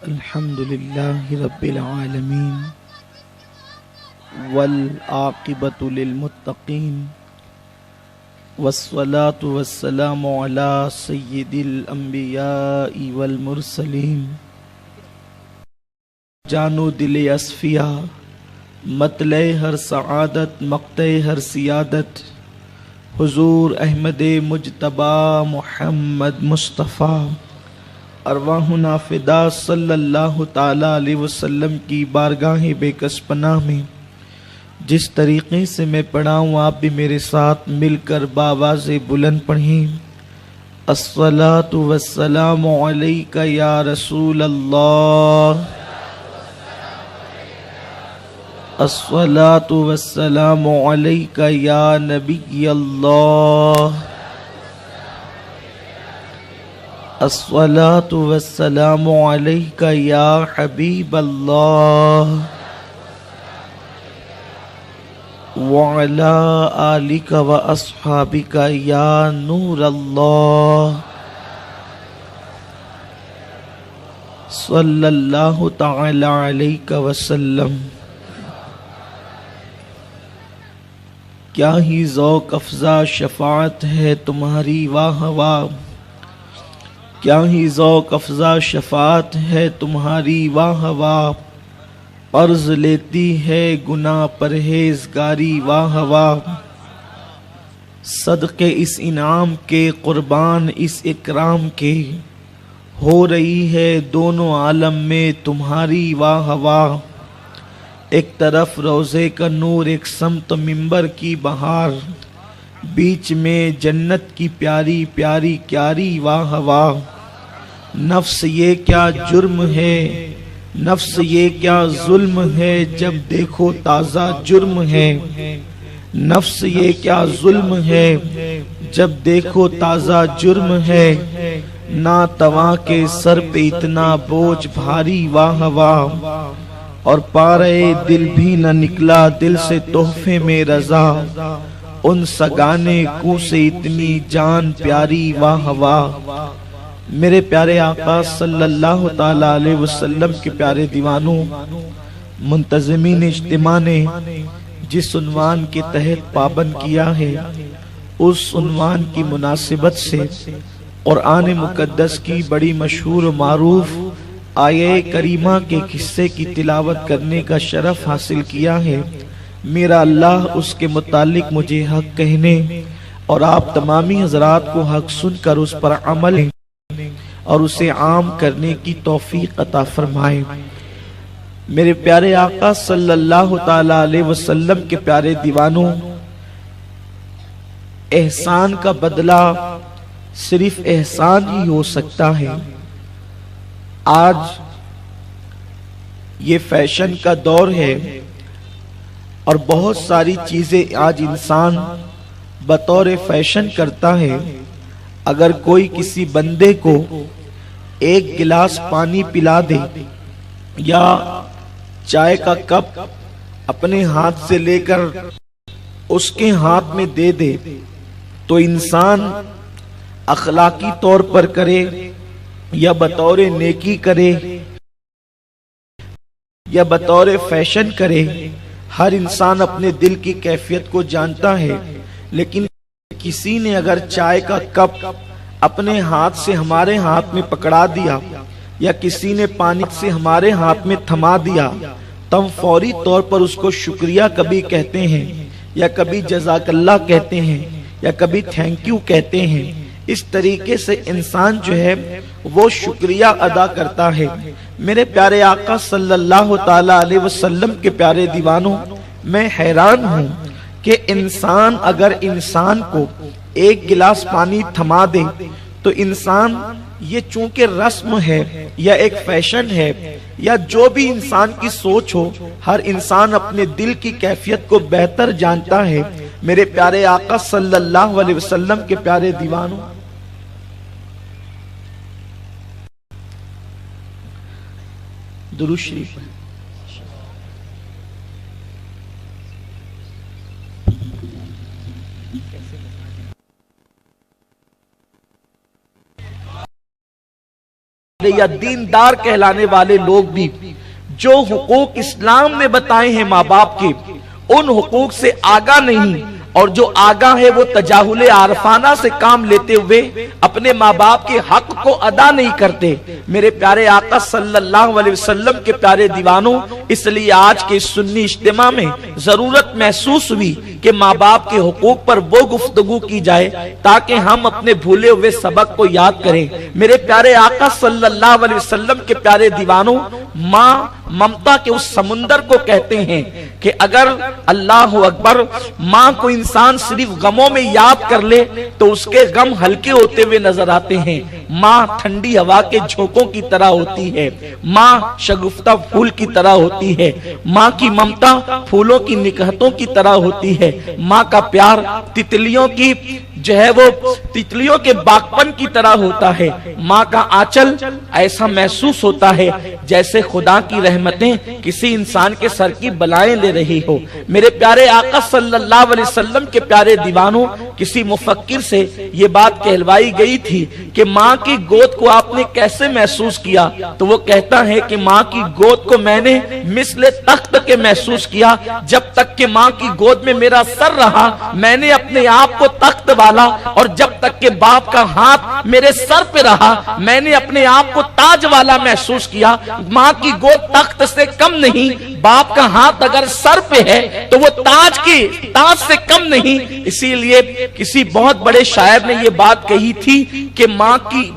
الحمد لله رب العالمين والعاقبة للمتقين والصلاة والسلام على سيد الأنبياء والمرسلين جانو دل اصفیا مطلع ہر سعادت مقطع ہر سیادت حضور احمد مجتبی محمد مصطفیٰ ارواحنا فدا صلی اللہ تعالی علیہ وسلم کی بارگاہ بے کس پناہ میں جس طریقے سے میں پڑھا ہوں آپ بھی میرے ساتھ مل کر باواز بلند پڑھیں۔ الصلاۃ والسلام علیک یا رسول اللہ، الصلاۃ والسلام علیک یا نبی اللہ، الصلاۃ والسلام علیک یا حبیب اللہ وعلی آلک و اصحابک یا نور اللہ صلی اللہ تعالی علیہ وسلم۔ کیا ہی ذوق افزا شفاعت ہے تمہاری واہ واہ، کیا ہی ذوق افزا شفاعت ہے تمہاری واہ واہ، قرض لیتی ہے گناہ پرہیزگاری واہ واہ، صدقے اس انعام کے قربان اس اکرام کے، ہو رہی ہے دونوں عالم میں تمہاری واہ واہ، ایک طرف روزے کا نور ایک سمت منبر کی بہار، بیچ میں جنت کی پیاری پیاری کیاری واہ واہ، نفس یہ کیا جرم ہے، نفس یہ کیا ظلم ہے، جب دیکھو تازہ جرم ہے، نفس یہ کیا ظلم ہے، جب دیکھو تازہ جرم ہے، ناتواں کے سر پہ اتنا بوجھ بھاری واہ واہ، اور پارے دل بھی نہ نکلا دل سے تحفے میں رضا، ان سگانے کو سے اتنی جان پیاری واہ واہ۔ میرے پیارے آقا صلی اللہ تعالی علیہ وسلم کے پیارے دیوانوں، منتظمین اجتماع نے جس عنوان کے تحت پابند کیا ہے، اس عنوان کی مناسبت سے قرآن مقدس کی بڑی مشہور و معروف آیہ کریمہ کے قصے کی تلاوت کرنے کا شرف حاصل کیا ہے۔ میرا اللہ اس کے متعلق مجھے حق کہنے اور آپ تمامی حضرات کو حق سن کر اس پر عمل اور اسے عام کرنے کی توفیق عطا فرمائے۔ میرے پیارے آقا صلی اللہ تعالی علیہ وسلم کے پیارے دیوانوں، احسان کا بدلہ صرف احسان ہی ہو سکتا ہے۔ آج یہ فیشن کا دور ہے اور بہت ساری چیزیں آج انسان بطور فیشن کرتا ہے۔ اگر کوئی کسی بندے کو ایک گلاس پانی پلا دے یا چائے کا کپ اپنے ہاتھ سے لے کر اس کے ہاتھ میں دے دے تو انسان اخلاقی طور پر کرے یا بطور نیکی کرے یا بطور فیشن کرے، ہر انسان اپنے دل کی کیفیت کو جانتا ہے۔ لیکن کسی نے اگر چائے کا کپ اپنے ہاتھ سے ہمارے ہاتھ میں پکڑا دیا یا کسی نے پانی سے ہمارے ہاتھ میں تھما دیا تو ہم فوری طور پر اس کو شکریہ کبھی کہتے ہیں یا کبھی جزاک اللہ کہتے ہیں یا کبھی تھینک یو کہتے ہیں۔ اس طریقے سے انسان جو ہے وہ شکریہ ادا کرتا ہے۔ میرے پیارے آقا صلی اللہ تعالی علیہ وسلم کے پیارے دیوانوں، میں حیران ہوں کہ انسان اگر انسان کو ایک گلاس پانی تھما دے تو انسان یہ چونکہ رسم ہے یا ایک فیشن ہے یا جو بھی انسان کی سوچ ہو، ہر انسان اپنے دل کی کیفیت کو بہتر جانتا ہے۔ میرے پیارے آقا صلی اللہ علیہ وسلم کے پیارے دیوانوں، درود شریف یا دیندار کہلانے والے لوگ بھی جو حقوق اسلام نے بتائے ہیں ماں باپ کے، ان حقوق سے آگاہ نہیں، اور جو آگاہ ہے وہ تجاہل عارفانہ سے کام لیتے ہوئے اپنے ماں باپ کے حق کو ادا نہیں کرتے۔ میرے پیارے آقا صلی اللہ علیہ وسلم کے پیارے دیوانوں، اس لیے آج کے سنی اجتماع میں ضرورت محسوس ہوئی کہ ماں باپ کے حقوق پر وہ گفتگو کی جائے تاکہ ہم اپنے بھولے ہوئے سبق کو یاد کریں۔ میرے پیارے آقا صلی اللہ علیہ وسلم کے پیارے دیوانوں، ماں ممتا کے اس سمندر کو کہتے ہیں کہ اگر اللہ اکبر ماں کو انسان صرف غموں میں یاد کر لے تو اس کے غم ہلکے ہوتے ہوئے نظر آتے ہیں۔ ماں ٹھنڈی ہوا کے جھونکوں کی طرح ہوتی ہے، ماں شگفتہ پھول کی طرح ہوتی ہے، ماں کی ممتا پھولوں کی نکہتوں کی طرح ہوتی ہے، ماں کا پیار تتلیوں کی جو ہے وہ تتلیوں کے باغپن کی طرح ہوتا ہے۔ ماں کا آنچل ایسا محسوس ہوتا ہے جیسے خدا کی رحمتیں کسی انسان کے سر کی بلائیں لے رہی ہو۔ میرے پیارے آقا صلی اللہ علیہ وسلم کے پیارے دیوانوں، کسی مفکر سے یہ بات کہلوائی گئی تھی کہ ماں کی گود کو آپ نے کیسے محسوس کیا، تو وہ کہتا ہے کہ ماں کی گود کو میں نے مثل تخت کے محسوس کیا، جب تک کہ ماں کی گود میں میرا سر رہا میں نے اپنے آپ کو تخت والا، اور جب تک کہ باپ کا ہاتھ میرے سر پہ رہا میں نے اپنے آپ کو تاج والا محسوس کیا۔ ماں کی گود تخت سے کم نہیں، باپ کا ہاتھ اگر سر پہ ہے تو وہ تاج سے کم نہیں۔ اسی لیے کسی بہت بڑے شاعر نے یہ بات کہی تھی کہ ماں کی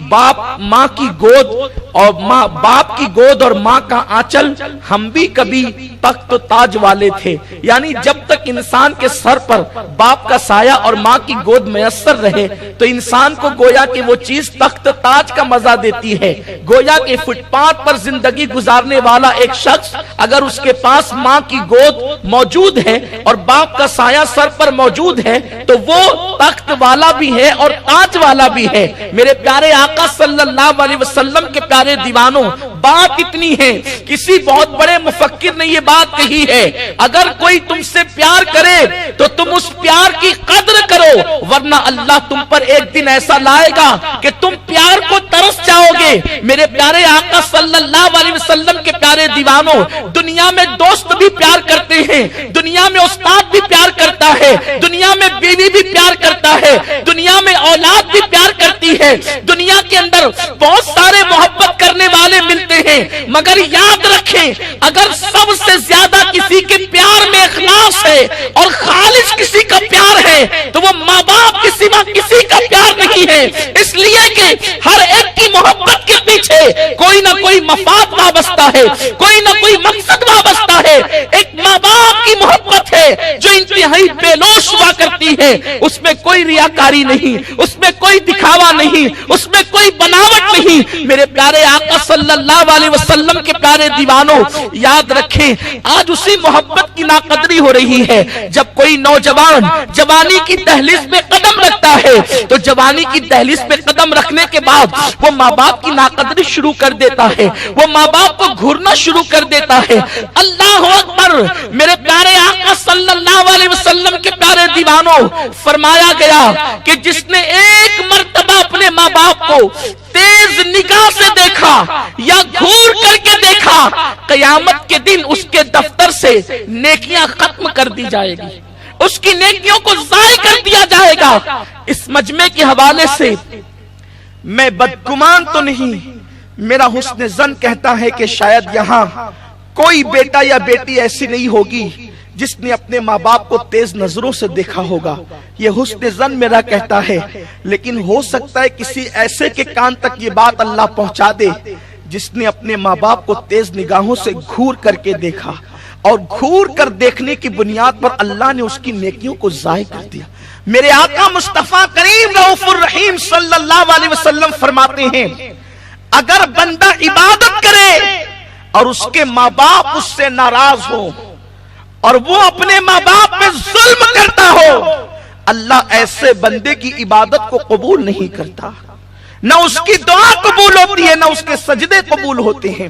گود اور باپ کی گود اور ماں کا آنچل ہم بھی کبھی تخت تاج والے تھے، یعنی جب تک انسان کے سر پر باپ کا سایہ اور ماں کی گود میسر رہے تو انسان کو گویا کہ وہ چیز تخت تاج کا مزہ دیتی ہے۔ گویا کہ فٹ پاتھ پر زندگی گزارنے والا ایک شخص اگر اس کے پاس ماں کی گود موجود ہے اور باپ کا سایہ سر پر موجود ہے تو وہ تخت والا بھی ہے اور تاج والا بھی ہے۔ میرے پیارے آقا صلی اللہ علیہ وسلم کے پیارے دیوانوں، بات اتنی ہے، کسی بہت بڑے مفکر نے یہ بات کہی ہے، اگر کوئی تم سے پیار کرے تو تم اس پیار کی قدر کرو، ورنہ اللہ تم پر ایک دن ایسا لائے گا کہ تم پیار کو ترس جاؤ گے۔ میرے پیارے آقا صلی اللہ علیہ وسلم کے پیارے دیوانوں، دنیا میں دوست بھی پیار کرتے ہیں، دنیا میں استاد بھی پیار کرتا ہے، دنیا میں بیوی بھی پیار کرتا ہے، دنیا میں اولاد بھی پیار کرتی ہے، دنیا کے اندر بہت سارے محبت کرنے والے ملتے ہیں، مگر یاد رکھیں اگر سب سے زیادہ کسی کے پیار میں اخلاص ہے اور خالص کسی کا پیار ہے تو وہ ماں باپ کے سوا کسی کا پیار نہیں ہے۔ اس لیے کہ ہر ایک کی محبت کے پیچھے کوئی نہ کوئی مفاد وابستہ ہے، کوئی نہ کوئی مقصد وابستہ ہے۔ ایک ماں باپ کی محبت ہے جو انتہائی بے لوث ہوا کرتی ہے، اس میں کوئی ریاکاری نہیں، اس میں کوئی دکھاوا نہیں، اس میں کوئی بناوٹ نہیں۔ میرے پیارے آقا صلی اللہ علیہ وسلم کے پیارے دیوانوں، یاد رکھیں آج اسی محبت کی ناقدری ہو رہی ہے۔ جب کوئی نوجوان جوانی کی دہلیز پہ قدم رکھتا ہے تو جوانی کی دہلیز پہ قدم رکھنے کے بعد وہ ماں باپ کی ناقدری شروع کر دیتا ہے، وہ ماں باپ کو گھورنا شروع کر دیتا ہے۔ اللہ اکبر! میرے پیارے آقا صلی اللہ علیہ وسلم کے پیارے دیوانوں، فرمایا گیا کہ جس نے ایک مرتبہ اپنے ماں باپ کو تیز نگاہ سے دیکھا یا گھور کر کے دیکھا، قیامت کے دن اس کے دفتر سے نیکیاں ختم کر دی جائے گی، اس کی نیکیوں کو ضائع کر دیا جائے گا۔ اس مجمع کے حوالے سے میں بدگمان تو نہیں، میرا حسن ظن کہتا ہے کہ شاید یہاں کوئی بیٹا یا بیٹی ایسی نہیں ہوگی جس نے اپنے ماں باپ کو تیز نظروں سے دیکھا ہوگا، یہ حسن ظن میرا کہتا ہے۔ لیکن ہو سکتا ہے کسی ایسے کے کان تک یہ بات اللہ پہنچا دے جس نے اپنے ماں باپ کو تیز نگاہوں سے گھور کر کے دیکھا، اور گھور کر دیکھنے کی بنیاد پر اللہ نے اس کی نیکیوں کو ضائع کر دیا۔ میرے آقا مصطفیٰ کریم رؤوف الرحیم صلی اللہ علیہ وسلم فرماتے ہیں اگر بندہ عبادت کرے اور اس کے ماں باپ اس سے ناراض ہو اور وہ اپنے ماں باپ پہ ظلم کرتا ہو، اللہ ایسے بندے کی عبادت کو قبول نہیں کرتا، نہ اس کی دعا قبول ہوتی ہے نہ اس کے سجدے قبول ہوتے ہیں۔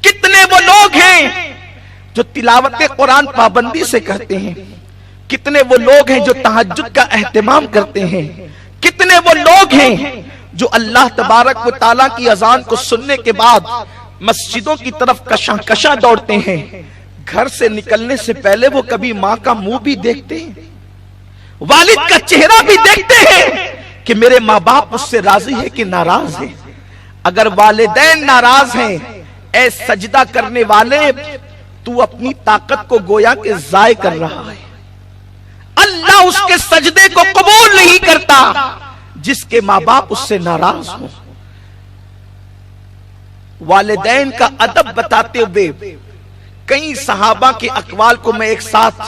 کتنے وہ لوگ ہیں جو تلاوت قرآن پابندی سے کرتے ہیں، کتنے وہ لوگ ہیں جو تہجد کا اہتمام کرتے ہیں، کتنے وہ لوگ ہیں جو اللہ تبارک و تعالیٰ کی اذان کو سننے کے بعد مسجدوں کی طرف کشاں کشاں دوڑتے ہیں، گھر سے نکلنے سے پہلے وہ کبھی ماں کا منہ بھی دیکھتے ہیں، والد کا چہرہ بھی دیکھتے ہیں کہ میرے ماں باپ اس سے راضی ہے کہ ناراض ہیں؟ اگر والدین ناراض ہیں، اے سجدہ کرنے والے، تو اپنی طاقت کو گویا کہ ضائع کر رہا ہے۔ اللہ اس کے سجدے کو قبول نہیں کرتا جس کے ماں باپ اس سے ناراض ہوں۔ والدین کا ادب بتاتے ہوئے کئی صحابہ کے اقوال کو میں ایک ساتھ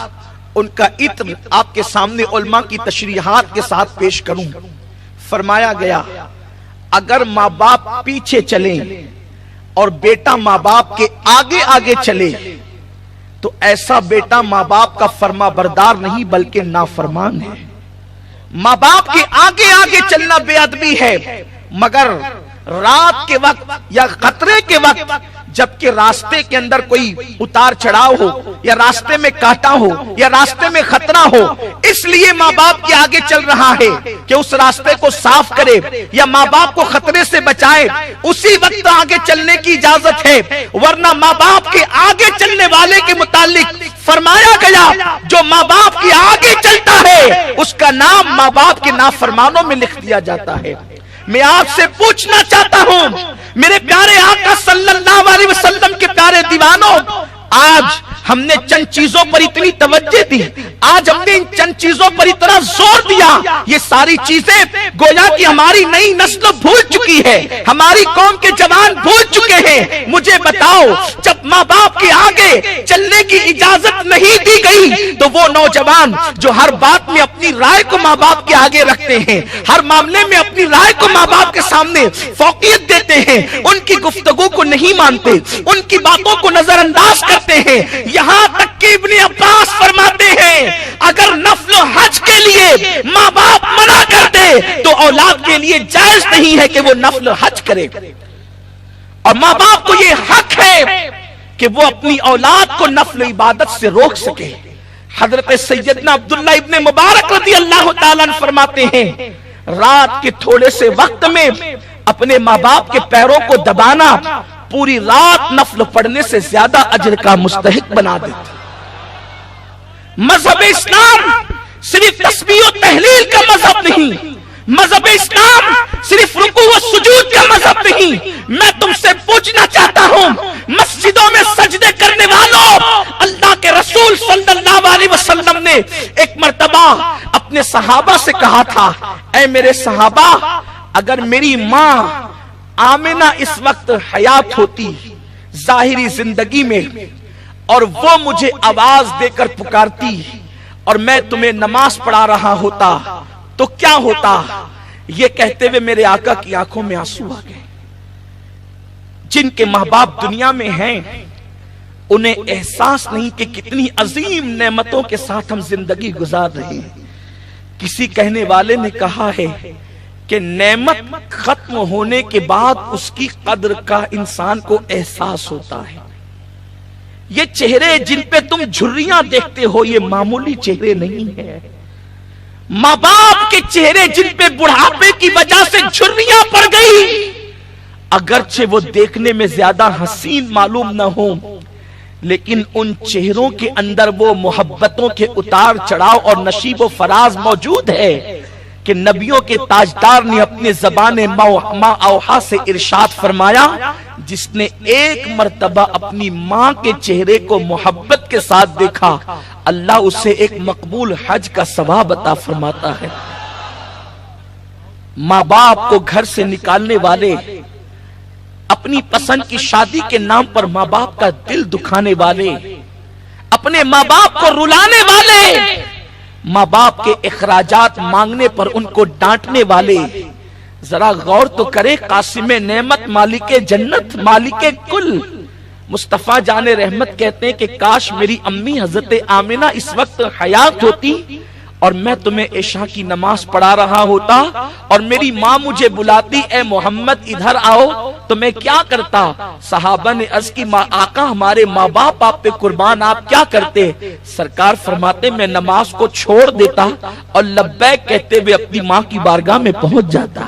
ان کا عطر آپ کے سامنے علماء کی تشریحات کے ساتھ پیش کروں۔ فرمایا گیا اگر ماں باپ پیچھے چلیں اور بیٹا ماں باپ کے آگے آگے چلے تو ایسا بیٹا ماں باپ کا فرما بردار نہیں بلکہ نافرمان ہے۔ ماں باپ کے آگے آگے چلنا بے ادبی ہے، مگر رات کے وقت یا خطرے کے وقت جبکہ راستے کے اندر کوئی اتار چڑھاؤ ہو یا راستے میں کانٹا ہو یا راستے میں خطرہ ہو، اس لیے ماں باپ کے آگے چل رہا ہے کہ اس راستے کو صاف کرے یا ماں باپ کو خطرے سے بچائے، اسی وقت آگے چلنے کی اجازت ہے، ورنہ ماں باپ کے آگے چلنے والے کے متعلق فرمایا گیا جو ماں باپ کے آگے چلتا ہے اس کا نام ماں باپ کے نافرمانوں میں لکھ دیا جاتا ہے۔ میں آپ سے پوچھنا چاہتا ہوں میرے پیارے آقا صلی اللہ علیہ وسلم کے پیارے دیوانوں، آج ہم نے چند چیزوں پر اتنی توجہ دی، آج ہم نے ان چند چیزوں پر اتنا زور دیا، یہ ساری چیزیں گویا کہ ہماری نئی نسل بھول چکی ہے، ہماری قوم کے جوان بھول چکے ہیں۔ مجھے بتاؤ جب ماں باپ کے آگے چلنے کی اجازت نہیں دی گئی تو وہ نوجوان جو ہر بات میں اپنی رائے کو ماں باپ کے آگے رکھتے ہیں، ہر معاملے میں اپنی رائے کو ماں باپ کے سامنے فوقیت دیتے ہیں، ان کی گفتگو کو نہیں مانتے، ان کی باتوں کو نظر انداز کرتے ہیں، یہاں تک کہ ابن عباس فرماتے ہیں اگر نفل و حج کے لیے ماں باپ منع کر دے تو اولاد کے لیے جائز نہیں ہے کہ وہ نفل و حج کرے، اور ماں باپ کو یہ حق ہے کہ وہ اپنی اولاد کو نفل عبادت سے روک سکے۔ حضرت سیدنا عبداللہ ابن مبارک رضی اللہ تعالیٰ عنہ فرماتے ہیں رات کے تھوڑے سے وقت میں اپنے ماں باپ کے پیروں کو دبانا پوری رات نفل پڑھنے سے زیادہ اجر کا مستحق بنا دیتا۔ مذہب اسلام صرف تسبیح و تحلیل کا مذہب نہیں، مذہب اسلام صرف رکوع و سجود کا مذہب نہیں۔ میں تم سے پوچھنا چاہتا ہوں مسجدوں میں سجدے کرنے والوں، اللہ کے رسول صلی اللہ علیہ وسلم نے ایک مرتبہ اپنے صحابہ سے کہا تھا اے میرے صحابہ اگر میری ماں آمنہ اس وقت حیات ہوتی ظاہری زندگی میں اور وہ مجھے آواز دے کر پکارتی اور میں تمہیں نماز پڑھا رہا ہوتا تو کیا ہوتا؟ یہ کہتے ہوئے میرے آقا کی آنکھوں میں آنسو آ گئے۔ جن کے ماں باپ دنیا میں ہیں انہیں احساس نہیں کہ کتنی عظیم نعمتوں کے ساتھ ہم زندگی گزار رہے ہیں۔ کسی کہنے والے نے کہا ہے کہ نعمت ختم ہونے کے بعد اس کی قدر کا انسان کو احساس ہوتا ہے۔ یہ چہرے جن پہ تم جھریاں دیکھتے ہو یہ معمولی چہرے نہیں ہیں، ماں باپ کے چہرے جن پہ بڑھاپے کی وجہ سے جھریاں پڑ گئی، اگرچہ وہ دیکھنے میں زیادہ حسین معلوم نہ ہو لیکن ان چہروں کے اندر وہ محبتوں کے اتار چڑھاؤ اور نشیب و فراز موجود ہے کہ نبیوں کے تاجدار نے اپنے زبان ما اوحا سے ارشاد فرمایا جس نے ایک مرتبہ اپنی ماں کے چہرے کو محبت کے ساتھ دیکھا اللہ اسے ایک مقبول حج کا ثواب عطا فرماتا ہے۔ ماں باپ کو گھر سے نکالنے والے، اپنی پسند کی شادی کے نام پر ماں باپ کا دل دکھانے والے، اپنے ماں باپ کو رلانے والے، ماں باپ کے اخراجات مانگنے پر ان کو ڈانٹنے والے، ذرا غور تو کرے قاسم نعمت مالک جنت مالک کل مصطفیٰ جان رحمت کہتے ہیں کہ کاش میری امی حضرت آمنہ اس وقت حیات ہوتی اور میں تمہیں عشاء کی نماز پڑھا رہا ہوتا اور میری ماں مجھے بلاتی اے محمد ادھر آؤ تو میں کیا کرتا؟ صحابہ نے عرض کی آقا ہمارے ماں باپ آپ پہ قربان آپ کیا کرتے؟ سرکار فرماتے میں نماز کو چھوڑ دیتا اور لبیک کہتے ہوئے اپنی ماں کی بارگاہ میں پہنچ جاتا۔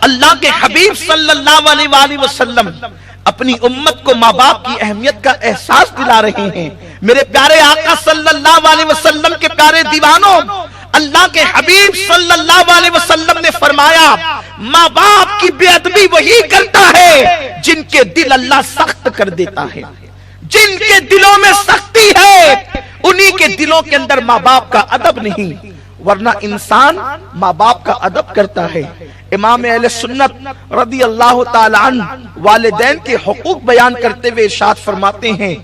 اللہ کے حبیب صلی اللہ علیہ وآلہ وسلم اپنی امت کو ماں باپ کی اہمیت کا احساس دلا رہے ہیں۔ میرے پیارے آقا صلی اللہ علیہ وسلم کے پیارے دیوانوں، اللہ کے حبیب صلی اللہ علیہ وسلم نے فرمایا ماں باپ کی بے ادبی وہی کرتا ہے جن کے دل اللہ سخت کر دیتا ہے۔ جن کے دلوں میں سختی ہے انہی کے دلوں کے اندر ماں باپ کا ادب نہیں، ورنہ انسان ماں باپ کا ادب کرتا ہے۔ امام اہل سنت رضی اللہ تعالی عنہ والدین کے حقوق بیان کرتے ہوئے ارشاد فرماتے ہیں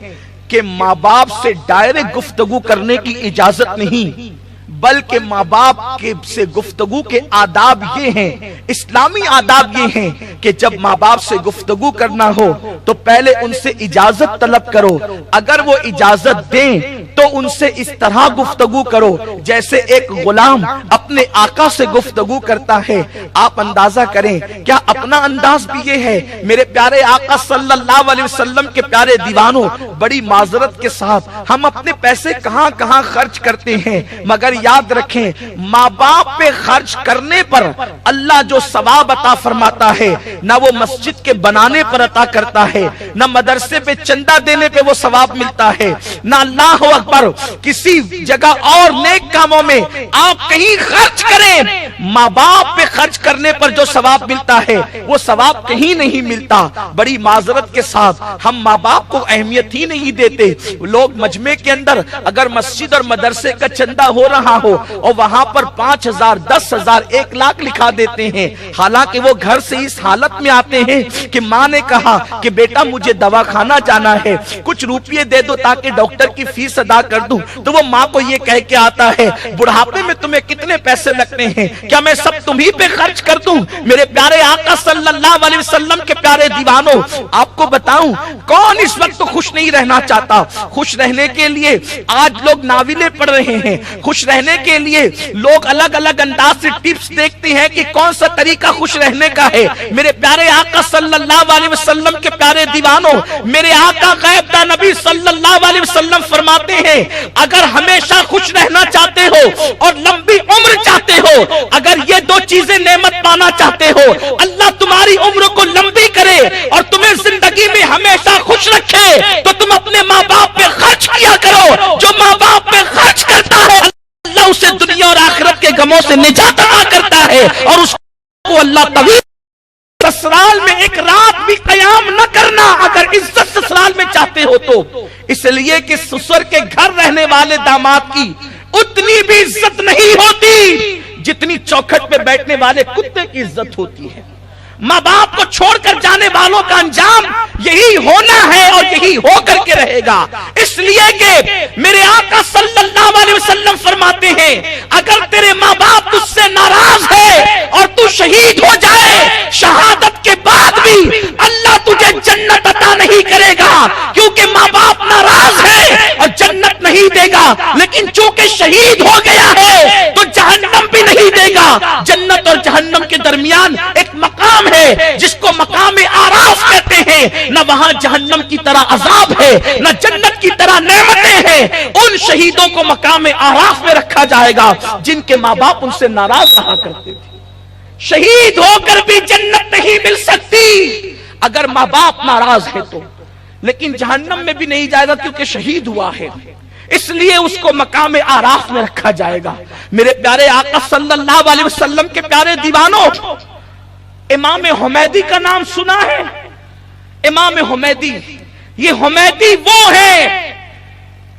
کہ ماں باپ سے ڈائریکٹ گفتگو کرنے کی اجازت نہیں، بلکہ ماں باپ سے گفتگو کے آداب یہ ہیں، اسلامی آداب یہ ہیں کہ جب ماں باپ سے گفتگو کرنا ہو تو پہلے ان سے اجازت طلب کرو، اگر وہ اجازت دیں تو ان سے اس طرح گفتگو کرو جیسے ایک غلام اپنے آقا سے گفتگو کرتا ہے۔ آپ اندازہ کریں کیا اپنا انداز بھی یہ ہے؟ میرے پیارے آقا صلی اللہ علیہ وسلم کے پیارے دیوانوں، بڑی معذرت کے ساتھ ہم اپنے پیسے کہاں کہاں خرچ کرتے ہیں، مگر یاد رکھیں ماں باپ پہ خرچ کرنے پر اللہ جو ثواب عطا فرماتا ہے نہ وہ مسجد کے بنانے پر عطا کرتا ہے، نہ مدرسے پہ چندہ دینے پہ وہ ثواب ملتا ہے، نہ اللہ اکبر کسی جگہ اور نیک کاموں میں آپ کہیں خرچ کریں، ماں باپ پہ خرچ کرنے پر جو ثواب ملتا ہے وہ ثواب کہیں نہیں ملتا۔ بڑی معذرت کے ساتھ ہم ماں باپ کو اہمیت ہی نہیں دیتے۔ لوگ مجمع کے اندر اگر مسجد اور مدرسے کا چندہ ہو رہا ہو اور وہاں پر 5,000 10,000 1 لاکھ لکھا دیتے ہیں، حالانکہ وہ گھر سے اس حالت میں آتے ہیں کہ ماں نے کہا کہ بیٹا مجھے دواخانہ جانا ہے، کچھ روپیے دے دو تاکہ ڈاکٹر کی فیس ادا کر دوں، تو وہ ماں کو یہ کہہ کے آتا ہے بڑھاپے میں تمہیں کتنے پیسے لگتے ہیں، کیا میں سب تمہیں پہ خرچ کر دوں؟ میرے پیارے آقا صلی اللہ علیہ وسلم کے پیارے دیوانوں، آپ کو بتاؤں کون اس وقت خوش نہیں رہنا چاہتا؟ خوش رہنے کے لیے آج لوگ ناولیں پڑھ رہے ہیں، خوش رہنے کے لیے لوگ الگ الگ انداز سے ٹپس دیکھتے ہیں کہ کون سا طریقہ خوش رہنے کا ہے۔ میرے پیارے آقا صلی اللہ علیہ وسلم کے پیارے دیوانوں، میرے آقا غیب داں نبی صلی اللہ علیہ وسلم فرماتے ہیں اگر ہمیشہ خوش رہنا چاہتے ہو اور لمبی عمر چاہتے ہو، اگر یہ دو چیزیں نعمت پانا چاہتے ہو، اللہ تمہاری عمر کو لمبی کرے اور تمہیں زندگی میں ہمیشہ خوش رکھے، تو تم اپنے ماں باپ پہ خرچ کیا کرو۔ جو ماں باپ پہ خرچ کرتا ہے اللہ اسے دنیا اور آخرت کے غموں سے نجات عطا کرتا ہے، اور اس کو اللہ طویل سسرال میں ایک رات بھی قیام نہ کرنا اگر عزت سسرال میں چاہتے ہو تو، اس لیے کہ سسر کے گھر رہنے والے داماد کی اتنی بھی عزت نہیں ہوتی جتنی چوکھٹ پہ بیٹھنے والے کتے کی عزت ہوتی ہے۔ ماں باپ کو چھوڑ کر جانے والوں کا انجام یہی ہونا ہے اور یہی ہو کر کے رہے گا، اس لیے کہ میرے آقا صلی اللہ علیہ وسلم فرماتے ہیں اگر تیرے ماں باپ تجھ سے ناراض ہے اور تو شہید ہو جائے، شہادت کے بعد بھی اللہ تجھے جنت عطا نہیں کرے گا، کیونکہ ماں باپ ناراض ہے اور جنت نہیں دے گا، لیکن چونکہ شہید ہو گیا ہے تو جہنم بھی نہیں دے گا۔ جنت اور جہنم کے درمیان ایک مقام ہے جس کو مقام آراف کہتے ہیں، نہ وہاں جہنم کی طرح عذاب ہے نہ جنت کی طرح نعمتیں ہیں۔ ان شہیدوں کو مقام آراف میں رکھا جائے گا جن کے ماں باپ ان سے ناراض رہا کرتے تھے۔ شہید ہو کر بھی جنت نہیں مل سکتی اگر ماں باپ ناراض ہے تو، لیکن جہنم میں بھی نہیں جائے گا کیونکہ شہید ہوا ہے، اس لیے اس کو مقام آراف میں رکھا جائے گا۔ میرے پیارے آقا صلی اللہ علیہ وسلم کے پیارے دیوانوں، امام حمیدی کا نام سنا ہے؟ امام حمیدی، یہ حمیدی وہ ہے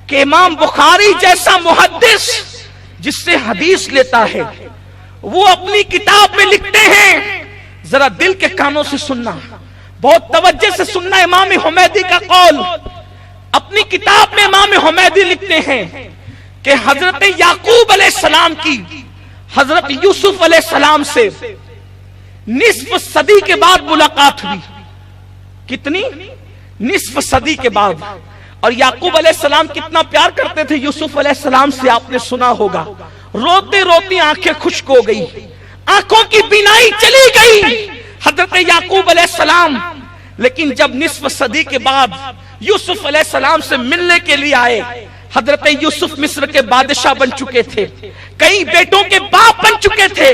کہ امام بخاری جیسا محدث جس سے حدیث لیتا ہے، وہ اپنی کتاب میں لکھتے ہیں، ذرا دل کے کانوں سے سننا، بہت توجہ سے سننا امام حمیدی کا قول۔ اپنی کتاب میں امام حمیدی لکھتے ہیں کہ حضرت یعقوب علیہ السلام کی حضرت یوسف علیہ السلام سے نصف صدی کے بعد ملاقات ہوئی۔ کتنی؟ نصف صدی کے بعد۔ اور یعقوب علیہ السلام کتنا پیار کرتے تھے یوسف علیہ السلام سے، آپ نے سنا ہوگا، روتے روتی آنکھیں خشک ہو گئی، آنکھوں کی بینائی چلی گئی حضرت یعقوب علیہ السلام۔ لیکن جب نصف صدی کے بعد یوسف علیہ السلام سے ملنے کے لیے آئے، حضرت یوسف مصر کے بادشاہ بن چکے تھے، کئی بیٹوں کے باپ بن چکے تھے،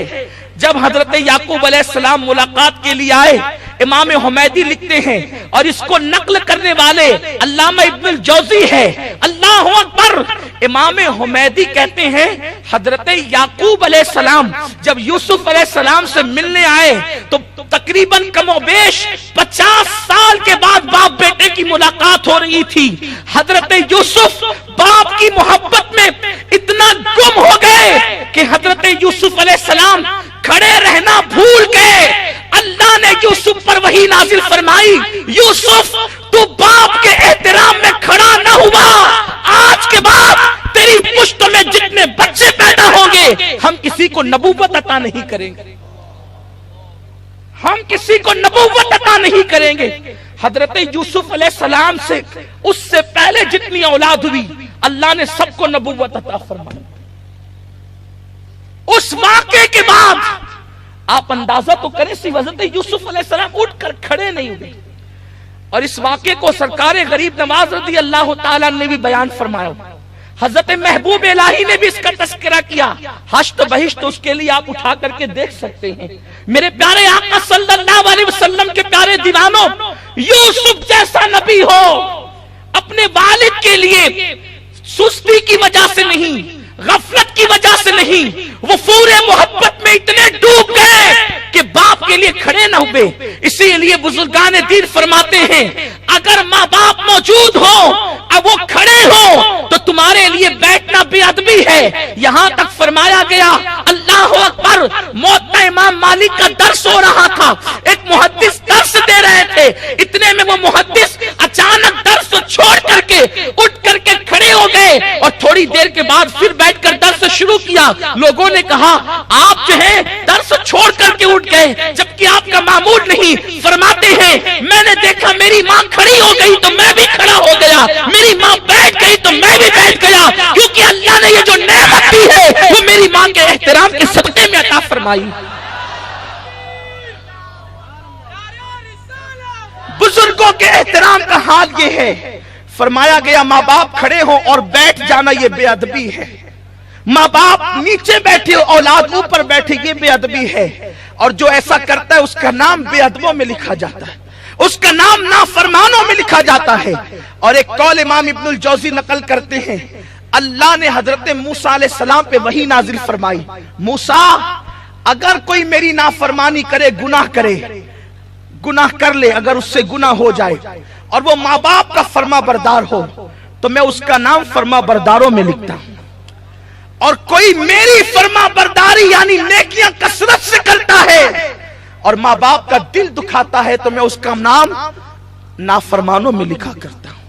جب حضرت یعقوب علیہ السلام ملاقات کے لیے آئے، امام حمیدی لکھتے ہیں اور اس کو نقل کرنے والے علامہ ابن الجوزی ہے، اللہ اکبر، امام حمیدی کہتے ہیں حضرت یعقوب علیہ السلام جب یوسف علیہ السلام سے ملنے آئے تو تقریباً کم و بیش 50 سال کے بعد باپ بیٹے کی ملاقات ہو رہی تھی۔ حضرت یوسف باپ کی محبت میں اتنا گم ہو گئے کہ حضرت یوسف علیہ السلام کھڑے رہنا بھول گئے۔ اللہ نے یوسف پر وحی نازل فرمائی، یوسف تو باپ کے احترام میں کھڑا نہ ہوا، آج کے بعد تیری پشت میں جتنے بچے پیدا ہوں گے ہم کسی کو نبوت عطا نہیں کریں گے، ہم کسی کو نبوت عطا نہیں کریں گے۔ حضرت یوسف علیہ السلام سے اس سے پہلے جتنی اولاد ہوئی اللہ نے سب کو نبوت عطا فرمائی۔ اس واقعے کے بعد آپ اندازہ تو کریں سی، حضرت یوسف علیہ السلام اٹھ کر کھڑے نہیں ہوئے، اور اس واقعے کو سرکار غریب نواز رضی اللہ تعالیٰ نے بھی بیان فرمایا، حضرت محبوب الہی نے بھی اس کا تذکرہ کیا۔ حشت بہشت اس کے لیے آپ اٹھا کر کے دیکھ سکتے ہیں۔ میرے پیارے آقا صلی اللہ علیہ وسلم کے پیارے دیوانوں، یوسف جیسا نبی ہو اپنے والد کے لیے سستی کی وجہ سے نہیں، غفلت کی وجہ سے نہیں، وہ پورے محبت میں اتنے ڈوب گئے کہ باپ کے لیے کھڑے نہ ہوئے۔ اسی لیے بزرگان دین فرماتے ہیں اگر ماں باپ موجود ہو اب وہ کھڑے ہو تو تمہارے لیے بیٹھنا بے ادبی ہے۔ یہاں تک فرمایا گیا، اللہ اکبر، موت امام مالک کا درس ہو رہا تھا، ایک محدث درس دے رہے تھے، اتنے میں وہ محدث اچانک درس چھوڑ کر کے اٹھ کر کے کھڑے ہو گئے اور تھوڑی دیر کے بعد پھر بیٹھ کر درس شروع کیا۔ لوگوں نے کہا آپ جو ہے درس چھوڑ کر کے اٹھ گئے جبکہ آپ کا معمول نہیں۔ فرماتے ہیں میں نے دیکھا میری ماں کھڑی ہو گئی تو میں بھی کھڑا ہو گیا، میری ماں بیٹھ گئی تو میں بھی بیٹھ گیا، کیونکہ اللہ نے یہ جو نعمت دی ہے وہ میری ماں کے احترام کے صدقے میں عطا فرمائی۔ بزرگوں کے احترام کا حال یہ ہے، فرمایا گیا ماں باپ کھڑے ہوں اور بیٹھ جانا یہ بے ادبی ہے، ماں باپ نیچے بیٹھے اولاد اوپر بیٹھے یہ بے ادبی ہے، اور جو ایسا کرتا ہے اس کا نام بے ادبوں میں لکھا جاتا ہے، اس کا نام نافرمانوں میں لکھا جاتا ہے۔ اور ایک قول امام ابن الجوزی نقل کرتے ہیں، اللہ نے حضرت موسیٰ علیہ السلام پہ وحی نازل فرمائی، موسیٰ اگر کوئی میری نافرمانی کرے، گناہ کرے، گناہ کر لے، اگر اس سے گناہ ہو جائے اور وہ ماں باپ کا فرما بردار ہو تو میں اس کا نام فرما برداروں میں لکھتا ہوں، اور کوئی میری فرما برداری یعنی نیکیاں کثرت سے کرتا ہے اور ماں باپ کا دل دکھاتا ہے تو میں اس کا نام نافرمانوں میں لکھا کرتا ہوں۔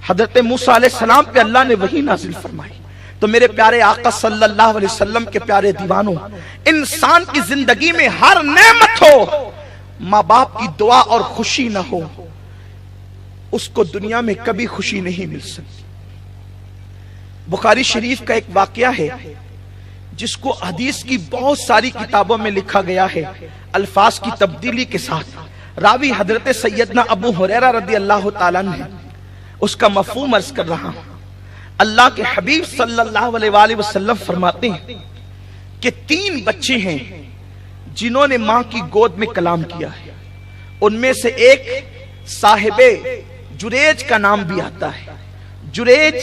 حضرت موسیٰ علیہ السلام پہ اللہ نے وحی نازل فرمائی۔ تو میرے پیارے آقا صلی اللہ علیہ وسلم کے پیارے دیوانوں، انسان کی زندگی میں ہر نعمت ہو، ماں باپ کی دعا اور خوشی نہ ہو اس کو دنیا میں کبھی خوشی نہیں مل سکتی۔ بخاری شریف کا ایک واقعہ ہے جس کو حدیث کی بہت ساری کتابوں میں لکھا گیا ہے الفاظ کی تبدیلی کے ساتھ۔ راوی حضرت سیدنا ابو ہریرہ رضی اللہ تعالیٰ عنہ، اس کا مفہوم عرض کر رہا ہوں۔ اللہ کے حبیب صلی اللہ علیہ وآلہ وسلم فرماتے ہیں کہ 3 بچے ہیں جنہوں نے ماں کی گود میں کلام کیا ہے، ان میں سے ایک صاحب جریج کا نام بھی آتا ہے۔ جریج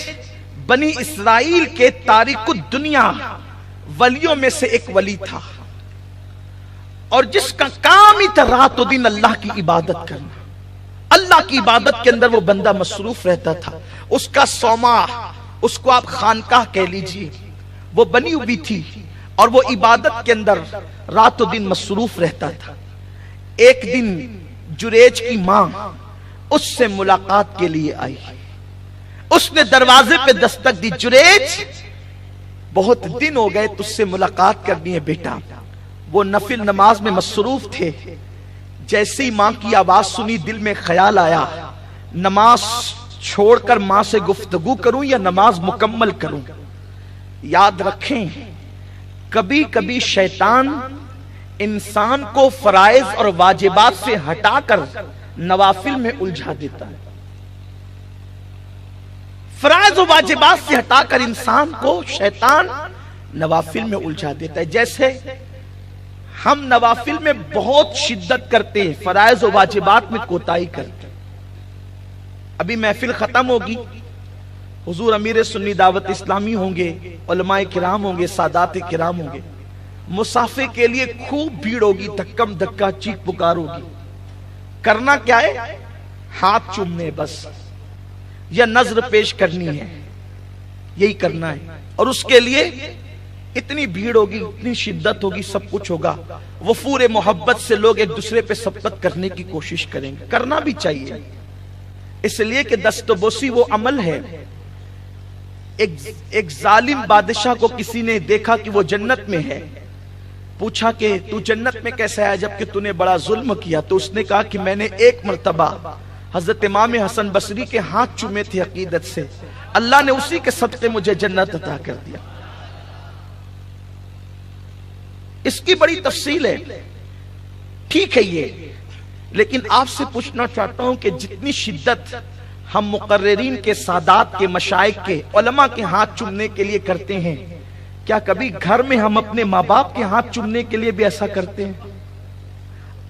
بنی اسرائیل کے تاریخ الدنیا ولیوں میں سے ایک ولی تھا، اور جس کا کام ہی تھا رات و دن اللہ کی عبادت کرنا۔ اللہ کی عبادت کے اندر وہ بندہ مصروف رہتا تھا۔ اس کا سوما، اس کو آپ خانقاہ کہہ لیجئے، وہ بنی ہوئی تھی اور وہ عبادت کے اندر رات و دن مصروف رہتا تھا۔ ایک دن جریج کی ماں اس سے ملاقات کے لیے آئی، اس نے دروازے پہ دستک دی، جریج بہت دن ہو گئے تجھ سے ملاقات کرنی ہے بیٹا۔ وہ نفل نماز میں مصروف تھے، جیسے ہی ماں کی آواز سنی دل میں خیال آیا نماز چھوڑ کر ماں سے گفتگو کروں یا نماز مکمل کروں۔ یاد رکھیں کبھی کبھی شیطان انسان کو فرائض اور واجبات سے ہٹا کر نوافل میں الجھا دیتا ہے۔ فرائض و واجبات سے ہٹا کر انسان کو شیطان نوافل میں الجھا دیتا ہے۔ جیسے ہم نوافل میں بہت شدت کرتے ہیں، فرائض و واجبات میں کوتاہی کرتے ہیں۔ ابھی محفل ختم ہوگی، حضور امیر سنی دعوت اسلامی ہوں گے، علماء کرام ہوں گے، سادات کرام ہوں گے، مسافر کے لیے خوب بھیڑ ہوگی، دھکم دھکا چیخ پکار ہوگی۔ کرنا کیا ہے؟ ہاتھ چومنے بس، یا نظر پیش کرنی ہے، یہی کرنا ہے۔ اور اس کے لیے اتنی بھیڑ ہوگی، اتنی شدت ہوگی، سب کچھ ہوگا، وفور محبت سے لوگ ایک دوسرے پہ سبقت کرنے کی کوشش کریں گے۔ کرنا بھی چاہیے، اس لیے کہ دست بوسی وہ عمل ہے۔ ایک ظالم بادشاہ کو کسی نے دیکھا کہ وہ جنت میں ہے، پوچھا کہ تو جنت میں کیسے آیا جبکہ تو نے بڑا ظلم کیا؟ تو اس نے کہا کہ میں نے ایک مرتبہ حضرت امام حسن بصری کے ہاتھ چومے تھے عقیدت سے، اللہ نے اسی کے صدقے مجھے جنت عطا کر دیا۔ اس کی بڑی تفصیل ہے، ٹھیک ہے یہ، لیکن آپ سے پوچھنا چاہتا ہوں کہ جتنی شدت ہم مقررین کے، سادات کے، مشائخ کے، علماء کے ہاتھ چومنے کے لیے کرتے ہیں، کیا کبھی گھر میں ہم اپنے ماں باپ کے ہاتھ چومنے کے لیے بھی ایسا کرتے ہیں؟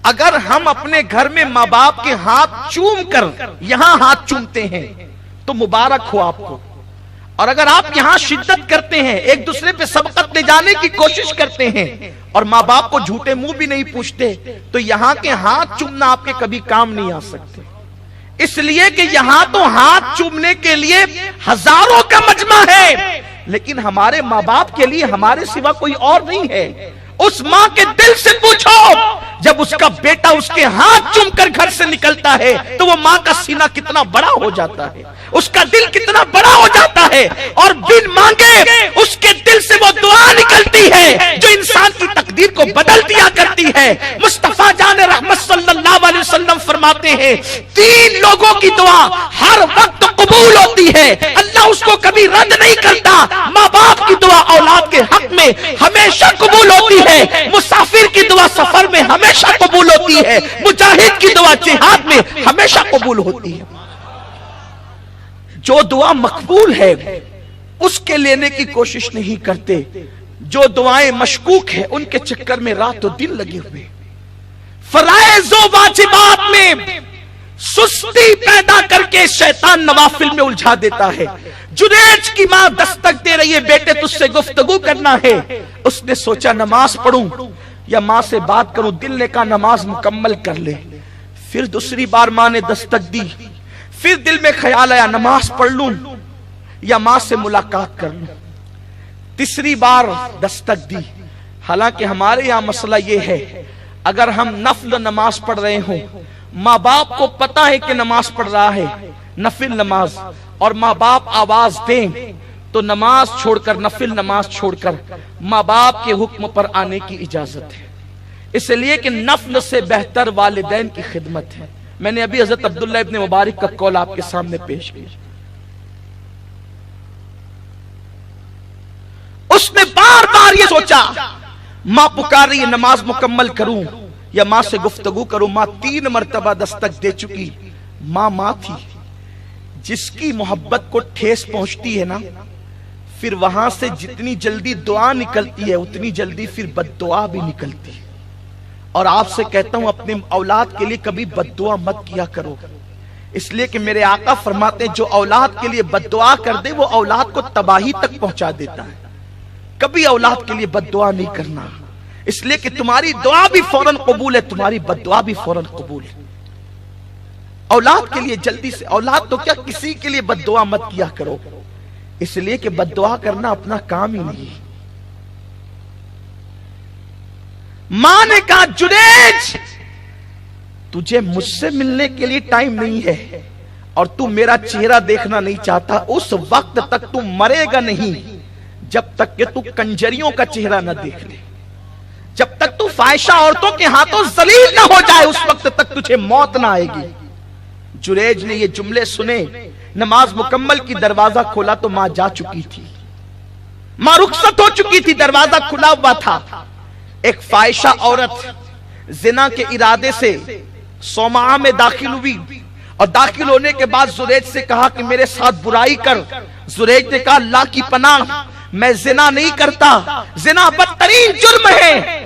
اگر ہم اپنے گھر میں ماں باپ کے ہاتھ چوم کر یہاں ہاتھ چومتے ہیں تو مبارک ہو آپ کو، اور اگر آپ یہاں شدت کرتے ہیں، ایک دوسرے پہ سبقت لے جانے کی کوشش کرتے ہیں اور ماں باپ کو جھوٹے منہ بھی نہیں پوچھتے، تو یہاں کے ہاتھ چومنا آپ کے کبھی کام نہیں آ سکتے۔ اس لیے کہ یہاں تو ہاتھ چومنے کے لیے ہزاروں کا مجمع ہے، لیکن ہمارے ماں باپ کے لیے ہمارے سوا کوئی اور نہیں ہے۔ اس ماں کے دل سے پوچھو، جب اس کا بیٹا اس کے ہاتھ چوم کر گھر سے نکلتا ہے تو وہ ماں کا سینہ کتنا بڑا ہو جاتا ہے، اس کا دل کتنا بڑا ہو جاتا ہے، اور بن مانگے اس کے دل سے وہ دعا نکلتی ہے جو انسان کی تقدیر کو بدل دیا کرتی ہے۔ مصطفیٰ جان رحمت صلی اللہ علیہ وسلم فرماتے ہیں 3 لوگوں کی دعا ہر وقت قبول ہوتی ہے، اللہ اس کو کبھی رد نہیں کرتا۔ ماں باپ کی دعا اولاد کے حق میں ہمیشہ قبول ہوتی ہے، مسافر کی دعا سفر میں ہمیشہ قبول ہوتی ہے، مجاہد کی دعا جہاد میں ہمیشہ قبول ہوتی ہے۔ جو دعا مقبول ہے اس کے لینے کی کوشش نہیں کرتے، جو دعائیں مشکوک ہیں ان کے چکر میں رات و دن لگے ہوئے۔ فرائض و واجبات میں سستی پیدا کر کے شیطان نوافل میں الجھا دیتا ہے۔ جریج کی ماں دستک دے رہی ہے، بیٹے تجھ سے گفتگو کرنا ہے۔ اس نے سوچا نماز پڑھوں یا ماں سے بات کروں، دل نے کہا نماز مکمل کر لے۔ پھر دوسری بار ماں نے دستک دی، پھر دل میں خیال آیا نماز پڑھ لوں یا ماں سے ملاقات کر لوں۔ تیسری بار دستک دی۔ حالانکہ ہمارے یہاں مسئلہ یہ ہے، اگر ہم نفل نماز پڑھ رہے ہوں، ماں باپ کو پتا ہے کہ نماز پڑھ رہا ہے، نفل نماز، اور ماں باپ آواز دیں تو نماز چھوڑ کر، نفل نماز چھوڑ کر ماں باپ کے حکم پر آنے کی اجازت ہے، اس لیے کہ نفل سے بہتر والدین کی خدمت ہے۔ میں نے ابھی حضرت عبداللہ ابن مبارک کا قول آپ کے سامنے پیش کیا۔ اس نے بار بار یہ سوچا ماں پکار رہی ہے، نماز مکمل کروں یا ماں سے گفتگو کروں۔ ماں 3 مرتبہ دستک دے چکی۔ ماں تھی، جس کی محبت کو ٹھیس پہنچتی ہے نا، پھر وہاں سے جتنی جلدی دعا نکلتی ہے اتنی جلدی پھر بد دعا بھی نکلتی ہے۔ اور آپ سے کہتا ہوں اپنے اولاد کے لیے کبھی بد دعا مت کیا کرو، اس لیے کہ میرے آقا فرماتے ہیں جو اولاد کے لیے بد دعا کر دے وہ اولاد کو تباہی تک پہنچا دیتا ہے۔ کبھی اولاد کے لیے بد دعا نہیں کرنا، اس لیے کہ تمہاری دعا بھی فوراً قبول ہے، تمہاری بد دعا بھی فوراً قبول ہے۔ اولاد کے لیے جلدی سے، اولاد تو کیا کسی کے لیے بد دعا مت کیا کرو، اس لیے کہ بد دعا کرنا اپنا کام ہی نہیں۔ ماں نے کہا جنید تجھے مجھ سے ملنے کے لیے ٹائم نہیں ہے اور تو میرا چہرہ دیکھنا نہیں چاہتا، اس وقت تک تو مرے گا نہیں جب تک کہ تو کنجریوں کا چہرہ نہ دیکھ لے، جب تک تو فاحشہ عورتوں کے ہاتھوں ذلیل نہ ہو جائے اس وقت تک تجھے موت نہ آئے گی۔ جریج نے یہ جملے سنے، نماز مکمل کی، دروازہ کھولا تو ماں جا چکی تھی، ماں رخصت ہو چکی تھی، دروازہ کھلا ہوا تھا۔ ایک فاحشہ عورت زنا کے ارادے سے صومعہ میں داخل ہوئی اور داخل ہونے کے بعد زریج سے کہا کہ میرے ساتھ برائی کر۔ زریج نے کہا اللہ کی پناہ میں زنا نہیں کرتا، زنا بدترین جرم ہے،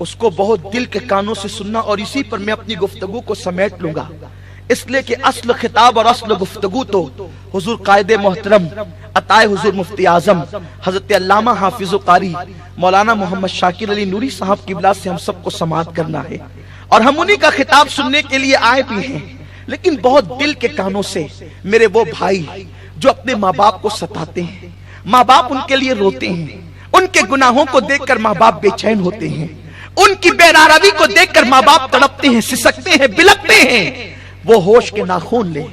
اس کو بہت دل کے کانوں سے سننا، اور اسی پر میں اپنی گفتگو کو سمیٹ لوں گا، اس لیے کہ اصل خطاب اور اصل گفتگو تو حضور قائد محترم عطائے حضور مفتی اعظم حضرت علامہ حافظ و قاری مولانا محمد شاکر علی نوری صاحب قبلہ سے ہم سب کو سماعت کرنا ہے، اور ہم انہی کا خطاب سننے کے لیے آئے بھی ہیں، لیکن بہت دل کے کانوں سے میرے وہ بھائی جو اپنے ماں باپ کو ستاتے ہیں، ماں باپ ان کے لیے روتے ہیں، ان کے گناہوں کو دیکھ کر ماں باپ بے چین ہوتے ہیں، ان کی بے راروی کو دیکھ کر ماں باپ تڑپتے ہیں، سسکتے ہیں، بلکتے ہیں، وہ ہوش کے ناخون لیں۔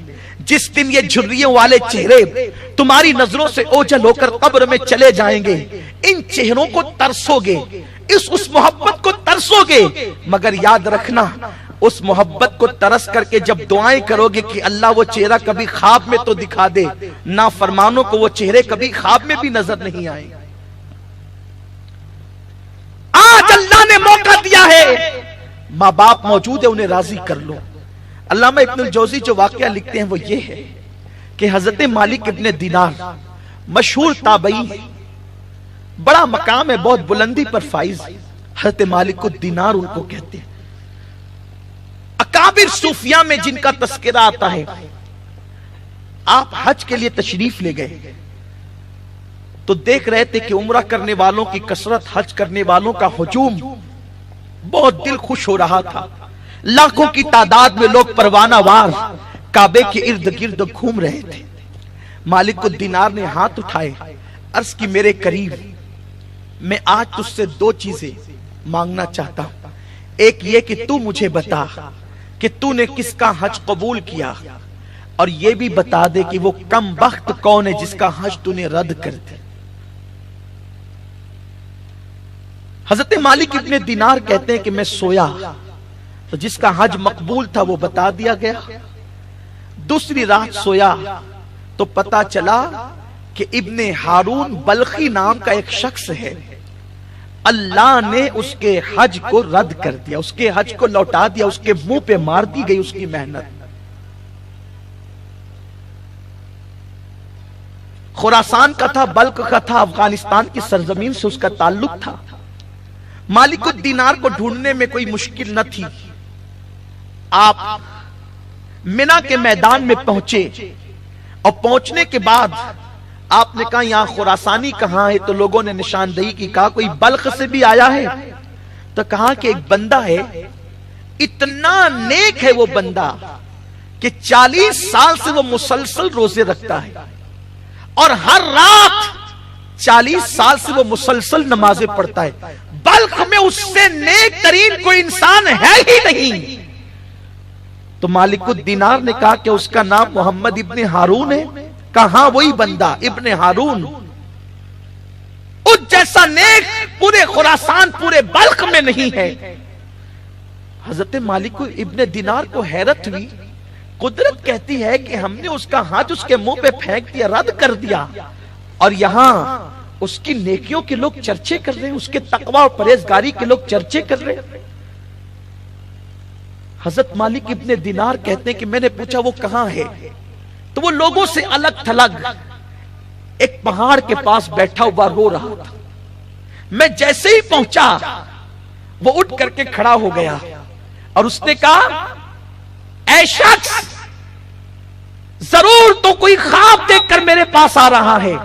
جس دن یہ جھریوں والے چہرے تمہاری نظروں سے اوجھل ہو کر قبر میں چلے جائیں گے، ان چہروں کو ترسو گے، اس محبت کو ترسو گے، مگر یاد رکھنا اس محبت کو ترس کر کے جب دعائیں کرو گے کہ اللہ وہ چہرہ کبھی خواب میں تو دکھا دے، نافرمانوں کو وہ چہرے کبھی خواب میں بھی نظر نہیں آئیں۔ آج اللہ نے موقع دیا ہے، ماں باپ موجود ہے، انہیں راضی کر لو۔ علامہ ابن الجوزی جو واقعہ لکھتے ہیں وہ یہ ہے کہ حضرت مالک ابن دینار مشہور تابعی، بڑا مقام ہے، بہت بلندی پر فائز، حضرت مالک الدینار ان کو کہتے ہیں۔ اکابر صوفیاء میں جن کا تذکرہ آتا ہے، آپ حج کے لیے تشریف لے گئے تو دیکھ رہے تھے کہ عمرہ کرنے والوں کی کثرت، حج کرنے والوں کا ہجوم، بہت دل خوش ہو رہا تھا، لاکھوں کی تعداد میں لوگ پروانہ وار کعبے کے ارد گرد گھوم رہے تھے۔ مالک الدینار نے ہاتھ اٹھائے، عرض کی میرے قریب، میں آج تجھ سے دو چیزیں مانگنا چاہتا ہوں، ایک یہ کہ تو مجھے بتا کہ تو نے کس کا حج قبول کیا، اور یہ بھی بتا دے کہ وہ کم بخت کون ہے جس کا حج تو نے رد کر دیا۔ حضرت مالک ابن دینار کہتے ہیں کہ میں سویا تو جس کا حج مقبول تھا وہ بتا دیا گیا، دوسری رات سویا تو پتا چلا کہ ابن ہارون بلخی نام کا ایک شخص ہے، اللہ نے اس کے حج کو رد کر دیا، اس کے حج کو لوٹا دیا، اس کے منہ پہ مار دی گئی اس کی محنت۔ خراسان کا تھا، بلخ کا تھا، افغانستان کی سرزمین سے اس کا تعلق تھا۔ مالک الدینار کو ڈھونڈنے میں کوئی مشکل نہ تھی، آپ منا کے میدان میں پہنچے، اور پہنچنے کے بعد آپ نے کہا یہاں خراسانی کہاں ہے، تو لوگوں نے نشاندہی کی، کہا کوئی بلخ سے بھی آیا ہے، تو کہا کہ ایک بندہ ہے، اتنا نیک ہے وہ بندہ کہ 40 سال سے وہ مسلسل روزے رکھتا ہے، اور ہر رات 40 سال سے وہ مسلسل نمازیں پڑھتا ہے، بلخ میں اس سے نیک ترین کوئی انسان ہے ہی نہیں۔ تو مالک الدینار نے کہا کہ اس کا نام محمد ابن ہارون ہے، کہاں وہی بندہ ابن ہارون، اس جیسا نیک پورے خراسان پورے بلخ میں نہیں ہے۔ حضرت مالک ابن دینار کو حیرت ہوئی، قدرت کہتی ہے کہ ہم نے اس کا حج اس کے منہ پہ پھینک دیا، رد کر دیا، اور یہاں اس کی نیکیوں کے لوگ چرچے کر رہے ہیں، اس کے تقوی اور پرہیزگاری کے لوگ چرچے کر رہے ہیں۔ حضرت مالک ابن دینار کہتے ہیں کہ میں نے پوچھا وہ کہاں ہے، تو وہ لوگوں سے الگ تھلگ ایک پہاڑ کے پاس بیٹھا ہوا رو رہا تھا۔ میں جیسے ہی پہنچا وہ اٹھ کر کے کھڑا ہو گیا، اور اس نے کہا اے شخص، ضرور تو کوئی خواب دیکھ کر میرے پاس آ رہا ہے،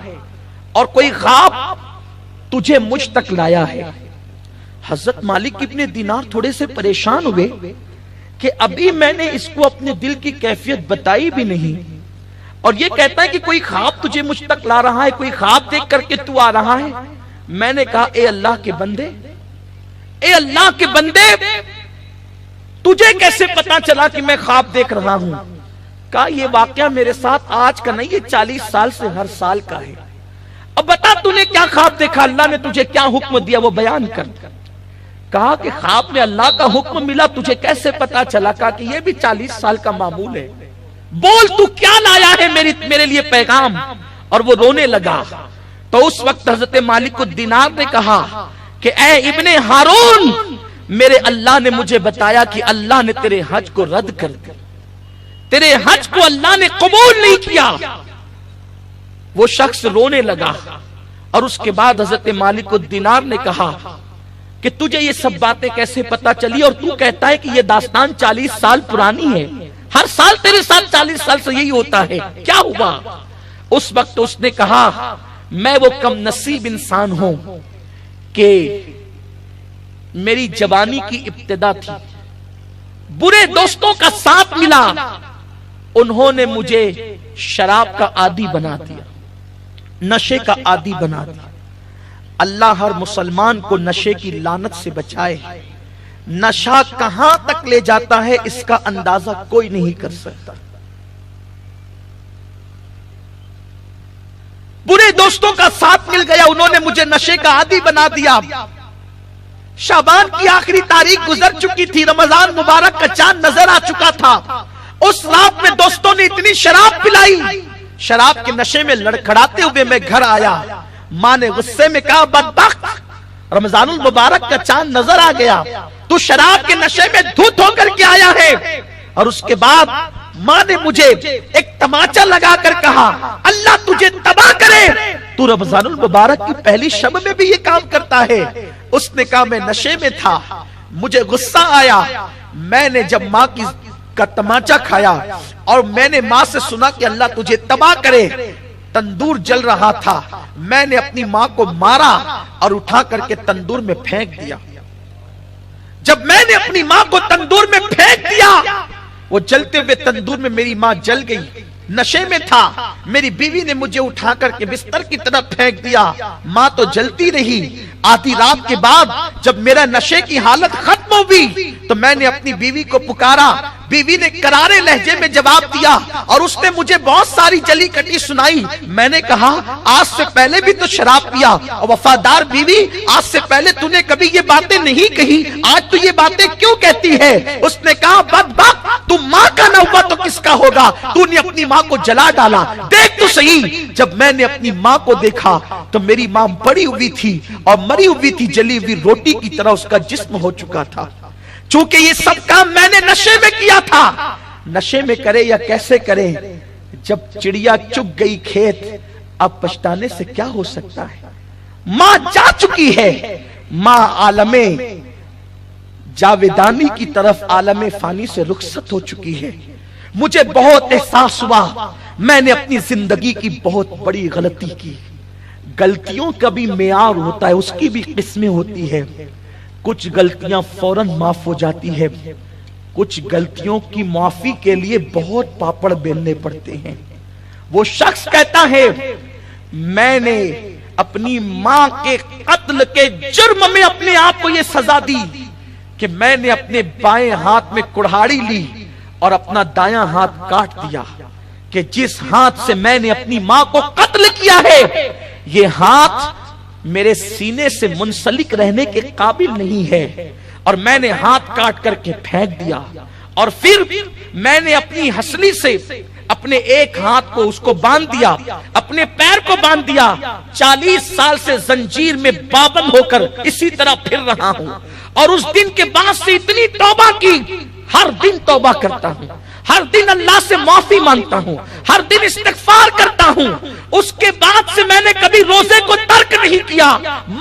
اور کوئی خواب تجھے مجھ تک لایا ہے۔ حضرت مالک ابن دینار تھوڑے سے پریشان ہوئے کہ ابھی میں نے اس کو اپنے دل کی کیفیت بتائی بھی نہیں، اور یہ کہتا ہے کہ کوئی خواب تجھے مجھ تک لا رہا ہے، کوئی خواب دیکھ کر کے تو آ رہا ہے۔ میں نے کہا اے اللہ کے بندے، اے اللہ کے بندے، تجھے کیسے پتا چلا کہ میں خواب دیکھ رہا ہوں؟ کہا یہ واقعہ میرے ساتھ آج کا نہیں، یہ 40 سال سے ہر سال کا ہے۔ اب بتا تو نے کیا خواب دیکھا، اللہ نے تجھے کیا حکم دیا، وہ بیان کر۔ کہا کہ خواب میں اللہ کا حکم ملا، تجھے کیسے پتا چلا؟ کہا کہ یہ بھی 40 سال کا معمول ہے، بول تو کیا لایا ہے میرے لیے پیغام؟ اور وہ رونے لگا۔ تو اس وقت حضرت مالک الدینار نے کہا کہ اے ابن ہارون، میرے اللہ نے مجھے بتایا کہ اللہ نے تیرے حج کو رد کر دیا، تیرے حج کو اللہ نے قبول نہیں کیا۔ وہ شخص رونے لگا، اور اس کے بعد حضرت مالک الدینار نے کہا کہ تجھے یہ سب باتیں کیسے پتا چلی اور تو کہتا ہے کہ یہ داستان 40 سال پرانی ہے، ہر سال تیرے ساتھ 40 سال سے یہی ہوتا ہے، کیا ہوا؟ اس وقت اس نے کہا میں وہ کم نصیب انسان ہوں کہ میری جوانی کی ابتدا تھی، برے دوستوں کا ساتھ ملا، انہوں نے مجھے شراب کا عادی بنا دیا، نشے کا عادی بنا دیا۔ اللہ ہر مسلمان کو نشے کی لعنت سے بچائے۔ نشہ کہاں تک لے جاتا ہے اس کا اندازہ کوئی نہیں کر سکتا۔ برے دوستوں کا ساتھ مل گیا، انہوں نے مجھے نشے کا عادی بنا دیا۔ شعبان کی آخری تاریخ گزر چکی تھی، رمضان مبارک کا چاند نظر آ چکا تھا۔ اس رات میں دوستوں نے اتنی شراب پلائی، شراب کے نشے میں لڑکھڑاتے ہوئے میں گھر آیا۔ ماں نے غصے میں کہا بدبخت، رمضان المبارک کا چاند نظر آ گیا، تو شراب کے نشے میں دھت ہو کر کے آیا ہے۔ اور اس کے بعد ماں نے مجھے ایک تماچا لگا کر کہا اللہ تجھے تباہ کرے، تو رمضان المبارک کی پہلی شب میں بھی یہ کام کرتا ہے۔ اس نے کہا میں نشے میں تھا، مجھے غصہ آیا، میں نے جب ماں کا تماچا کھایا اور میں نے ماں سے سنا کہ اللہ تجھے تباہ کرے، تندور جل رہا تھا، میں نے اپنی ماں کو مارا اور اٹھا کر کے تندور میں پھینک دیا۔ جب میں نے اپنی ماں کو تندور میں پھینک دیا، وہ جلتے ہوئے تندور میں میری ماں جل گئی۔ نشے میں تھا، میری بیوی نے مجھے اٹھا کر کے بستر کی طرف پھینک دیا، ماں تو جلتی رہی۔ آدھی رات کے بعد جب میرا نشے کی حالت ختم ہوئی تو میں نے اپنی بیوی کو پکارا، بیوی نے کرارے لہجے میں جواب دیا اور اس نے مجھے بہت ساری جلی کٹی سنائی۔ میں نے کہا آج سے پہلے بھی تو شراب پیا، اور وفادار بیوی آج سے پہلے تو نے کبھی یہ باتیں نہیں کہی، آج تو یہ باتیں کیوں کہتی ہے؟ اس نے کہا بدبخت، تو ماں کا نہ ہوا تو کس کا ہوگا؟ تو نے اپنی ماں کو جلا ڈالا، دیکھ تو صحیح۔ جب میں نے اپنی ماں کو دیکھا تو میری ماں بڑی ہوئی تھی اور مری ہوئی تھی، جلی ہوئی روٹی کی طرح اس کا جسم ہو چکا تھا۔ چونکہ یہ سب کام میں نے نشے میں کیا تھا، نشے میں کرے یا کیسے کرے، جب چڑیا چگ گئی کھیت، اب پچھتانے سے کیا ہو سکتا ہے؟ ماں جا چکی ہے، ماں عالم جاویدانی کی طرف عالم فانی سے رخصت ہو چکی ہے۔ مجھے بہت احساس ہوا میں نے اپنی زندگی کی بہت بڑی غلطی کی۔ غلطیوں کا بھی معیار ہوتا ہے، اس کی بھی قسمیں ہوتی ہے۔ کچھ غلطیاں فوراً معاف ہو جاتی ہے، کچھ غلطیوں کی معافی کے لیے بہت پاپڑ بیلنے پڑتے ہیں۔ وہ شخص کہتا ہے میں نے اپنی ماں کے قتل کے جرم میں اپنے آپ کو یہ سزا دی کہ میں نے اپنے بائیں ہاتھ میں کڑھاڑی لی اور اپنا دایاں ہاتھ کاٹ دیا، کہ جس ہاتھ سے میں نے اپنی ماں کو قتل کیا ہے یہ ہاتھ میرے سینے سے منسلک رہنے کے قابل نہیں ہے، اور میں نے ہاتھ کاٹ کر کے پھینک دیا۔ اور پھر میں نے اپنی ہسلی سے اپنے ایک ہاتھ کو اس کو باندھ دیا، اپنے پیر کو باندھ دیا۔ 40 سال سے زنجیر میں پابند ہو کر اسی طرح پھر رہا ہوں، اور اس دن کے بعد سے اتنی توبہ کی، ہر دن توبہ کرتا ہوں، ہر دن اللہ سے معافی مانگتا ہوں، ہر دن استغفار کرتا ہوں۔ اس کے بعد سے میں نے کبھی روزے کو ترک نہیں کیا۔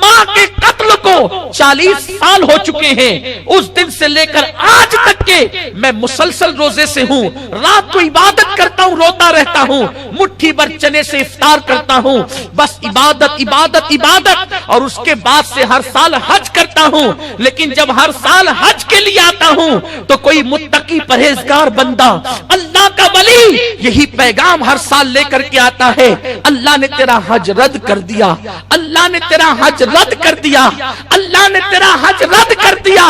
ماں کے قتل کو 40 سال ہو چکے ہیں، اس دن سے لے کر آج تک کے میں مسلسل روزے سے ہوں۔ رات کو عبادت کرتا ہوں، روتا رہتا ہوں، مٹھی بھر چنے سے افطار کرتا ہوں، بس عبادت عبادت عبادت۔ اور اس کے بعد سے ہر سال حج کرتا ہوں، لیکن جب ہر سال حج کے لیے آتا ہوں تو کوئی متقی پرہیزگار بندہ، اللہ کا ولی یہی پیغام ہر سال لے کر کے آتا ہے، اللہ نے تیرا حج رد کر دیا، اللہ نے تیرا حج رد کر دیا، اللہ نے تیرا حج رد کر دیا۔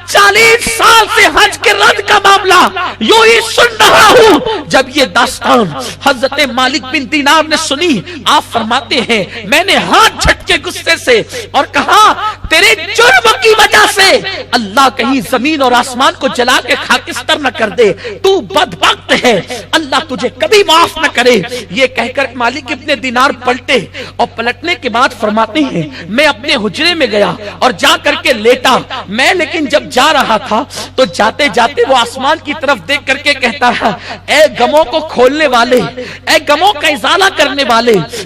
40 سال سے حج کے رد کا معاملہ یوں ہی سن رہا ہوں۔ جب یہ داستان حضرت مالک بن دینار نے سنی، آپ فرماتے ہیں میں نے ہاتھ جھٹکے غصے سے اور کہا تیرے جرم کی وجہ سے اللہ کہیں زمین اور آسمان کو جلا کے خاکستر نہ کر دے، تو بدبخت ہے، اللہ تجھے کبھی معاف نہ کرے۔ یہ کہہ کر مالک ابن دینار پلٹے، اور پلٹنے کے بعد فرماتے ہیں میں اپنے حجرے میں گیا اور جا کر کے لیٹا۔ میں لیکن جب جا رہا تھا تو جاتے جاتے وہ آسمان کی طرف دیکھ کر کے کہتا ہے اے غموں کو کھولنے والے، اے غموں کا ازالہ کرنے والے،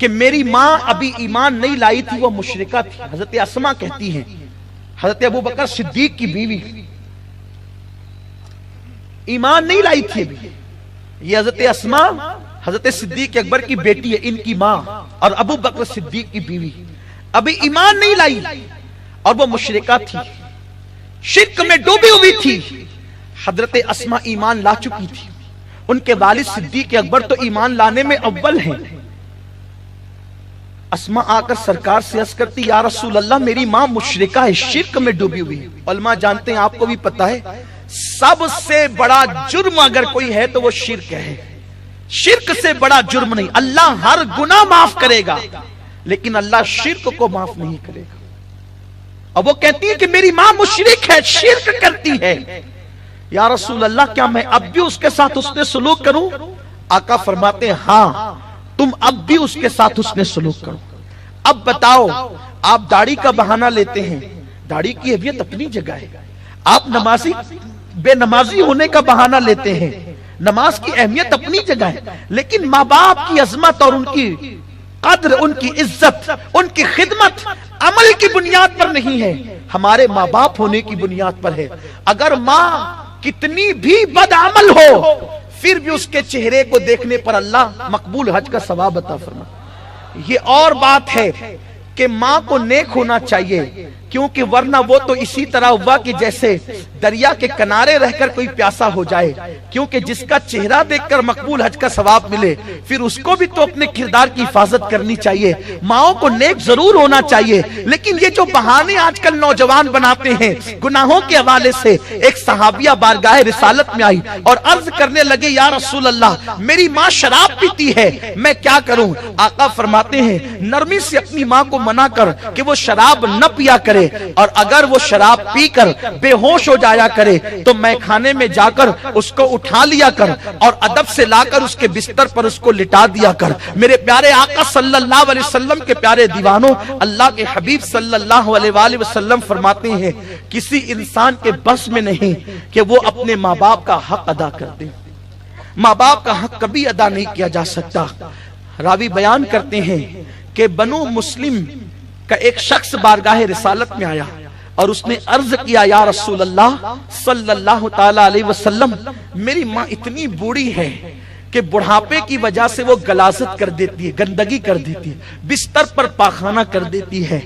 کہ میری ماں ابھی ایمان نہیں لائی تھی، وہ مشرکہ تھی۔ حضرت اسما کہتی ہیں، حضرت ابو بکر صدیق کی بیوی ایمان نہیں لائی تھی ابھی۔ یہ حضرت اسما حضرت صدیق اکبر کی بیٹی ہے، ان کی ماں اور ابو بکر صدیق کی بیوی ابھی ایمان نہیں لائی، اور وہ مشرکہ تھی، شرک میں ڈوبی ہوئی تھی۔ حضرت اسما ایمان لا چکی تھی، ان کے والد صدیق اکبر تو ایمان لانے میں اول ہیں۔ اسما آ کر سرکار سے عرض کرتی، یا رسول اللہ میری ماں مشرکہ ہے، شرک میں ڈوبی ہوئی ہے۔ علماء جانتے ہیں، آپ کو بھی پتا ہے، سب سے بڑا جرم اگر کوئی ہے تو وہ شرک ہے۔ شرک سے بڑا جرم نہیں۔ اللہ ہر گناہ معاف کرے گا، لیکن اللہ شرک کو معاف نہیں کرے گا۔ اب وہ کہتی ہے کہ میری ماں مشرک ہے، شرک کرتی ہے، یا رسول اللہ کیا میں اب بھی اس کے ساتھ حسن سلوک کروں؟ آقا فرماتے ہیں ہاں، تم اب بھی اس کے ساتھ حسن سلوک کرو۔ اب بتاؤ، آپ داڑھی کا بہانہ لیتے ہیں، داڑھی کی اہمیت اپنی جگہ ہے۔ آپ نمازی بے نمازی ہونے کا بہانہ لیتے ہیں، نماز کی اہمیت اپنی جگہ ہے، لیکن ماں باپ کی عظمت اور ان کی قدر، ان کی عزت، ان کی خدمت عمل کی بنیاد پر نہیں ہے، ہمارے ماں باپ ہونے کی بنیاد پر ہے۔ اگر ماں کتنی بھی بد عمل ہو، پھر بھی اس کے چہرے کو دیکھنے پر اللہ مقبول حج کا ثواب عطا فرمائے۔ یہ اور بات ہے کہ ماں کو نیک ہونا چاہیے، کیونکہ ورنہ وہ تو اسی طرح ہوا کہ جیسے دریا کے کنارے رہ کر کوئی پیاسا ہو جائے، کیونکہ جس کا چہرہ دیکھ کر مقبول حج کا ثواب ملے، پھر اس کو بھی تو اپنے کردار کی حفاظت کرنی چاہیے۔ ماؤں کو نیک ضرور ہونا چاہیے، لیکن یہ جو بہانے آج کل نوجوان بناتے ہیں گناہوں کے حوالے سے، ایک صحابیہ بارگاہ رسالت میں آئی اور عرض کرنے لگے، یا رسول اللہ میری ماں شراب پیتی ہے، میں کیا کروں؟ آقا فرماتے ہیں نرمی سے اپنی ماں کو منع کر کہ وہ شراب نہ پیا کرے، اور اگر وہ شراب پی کر بے ہوش ہو جایا کرے تو میں کھانے میں جا کر اس کو اٹھا لیا کر اور ادب سے لا کر اس کے بستر پر اس کو لٹا دیا کر۔ میرے پیارے آقا صلی اللہ علیہ وسلم کے پیارے دیوانوں، اللہ کے حبیب صلی اللہ علیہ وآلہ وسلم فرماتے ہیں کسی انسان کے بس میں نہیں کہ وہ اپنے ماں باپ کا حق ادا کر دے۔ ماں باپ کا حق کبھی ادا نہیں کیا جا سکتا۔ راوی بیان کرتے ہیں کہ بنو مسلم کا ایک شخص بارگاہ رسالت میں آیا اور اس نے عرض کیا، یا رسول اللہ صلی اللہ تعالی علیہ وسلم میری ماں اتنی بوڑھی ہے کہ بڑھاپے کی وجہ سے وہ غلاظت کر دیتی ہے، گندگی کر دیتی ہے، بستر پر پاخانہ کر دیتی ہے،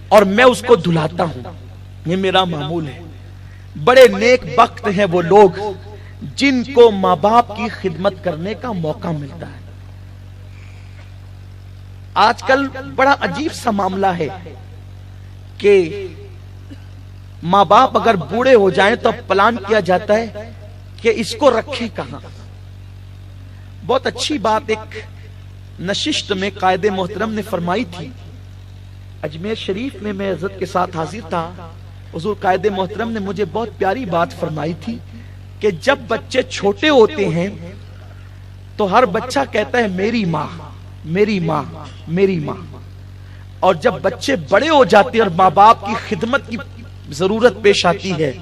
اور میں اس کو دھلاتا ہوں، یہ میرا معمول ہے۔ بڑے نیک بخت ہیں وہ لوگ جن کو ماں باپ کی خدمت کرنے کا موقع ملتا ہے۔ آج کل بڑا عجیب سا معاملہ ہے کہ ماں باپ اگر بوڑھے ہو جائیں تو اب پلان کیا جاتا ہے کہ اس کو رکھیں کہاں۔ بہت اچھی بات ایک نشست میں قائد محترم نے فرمائی تھی، اجمیر شریف میں میں عزت کے ساتھ حاضر تھا، حضور قائد محترم نے مجھے بہت پیاری بات فرمائی تھی کہ جب بچے چھوٹے ہوتے ہیں تو ہر بچہ کہتا ہے میری ماں میری ماں میری ماں، اور جب بچے بڑے ہو جاتے ہیں اور ماں باپ کی خدمت کی ضرورت پیش آتی ہے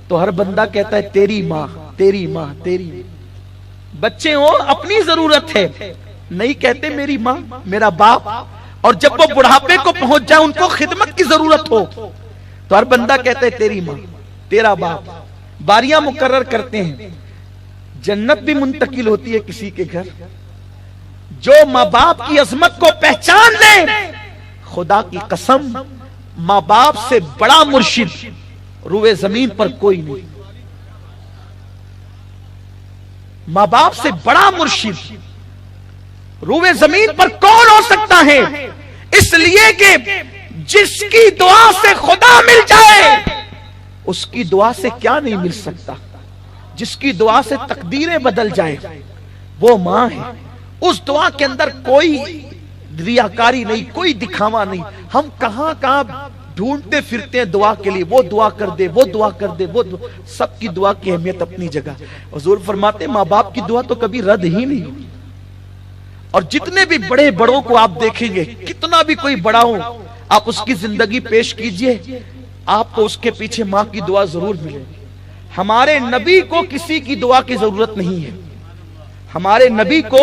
تو ہر بندہ کہتا ہے تیری ماں تیری ماں تیری ماں۔ بچے ہو اپنی ضرورت ہے، نہیں کہتے میری ماں میرا باپ، اور جب وہ بڑھاپے کو پہنچ جائے ان کو خدمت کی ضرورت ہو تو ہر بندہ کہتا ہے تیری ماں تیرا باپ۔ باریاں مقرر کرتے ہیں، جنت بھی منتقل ہوتی ہے کسی کے گھر۔ جو ماں باپ کی عظمت کو پہچان لے، خدا کی قسم ماں باپ سے بڑا مرشد روئے زمین پر کوئی نہیں۔ ماں باپ سے بڑا مرشد روئے زمین پر کون ہو سکتا ہے؟ اس لیے کہ جس کی دعا سے خدا مل جائے اس کی دعا سے کیا نہیں مل سکتا؟ جس کی دعا سے تقدیریں بدل جائیں وہ ماں ہے۔ اس دعا کے اندر کوئی ریاکاری نہیں، کوئی دکھاوا نہیں۔ ہم کہاں کہاں ڈھونڈتے پھرتے ہیں دعا کے لیے، وہ دعا کر دے وہ دعا کر دے وہ دعا۔ سب کی دعا کی اہمیت اپنی جگہ۔ حضور فرماتے ہیں ماں باپ کی دعا تو کبھی رد ہی نہیں ہوئی۔ اور جتنے بھی بڑے بڑوں کو آپ دیکھیں گے، کتنا بھی کوئی بڑا ہو، آپ اس کی زندگی پیش کیجئے، آپ کو اس کے پیچھے ماں کی دعا ضرور ملے گی۔ ہمارے نبی کو کسی کی دعا کی ضرورت نہیں ہے۔ ہمارے نبی کو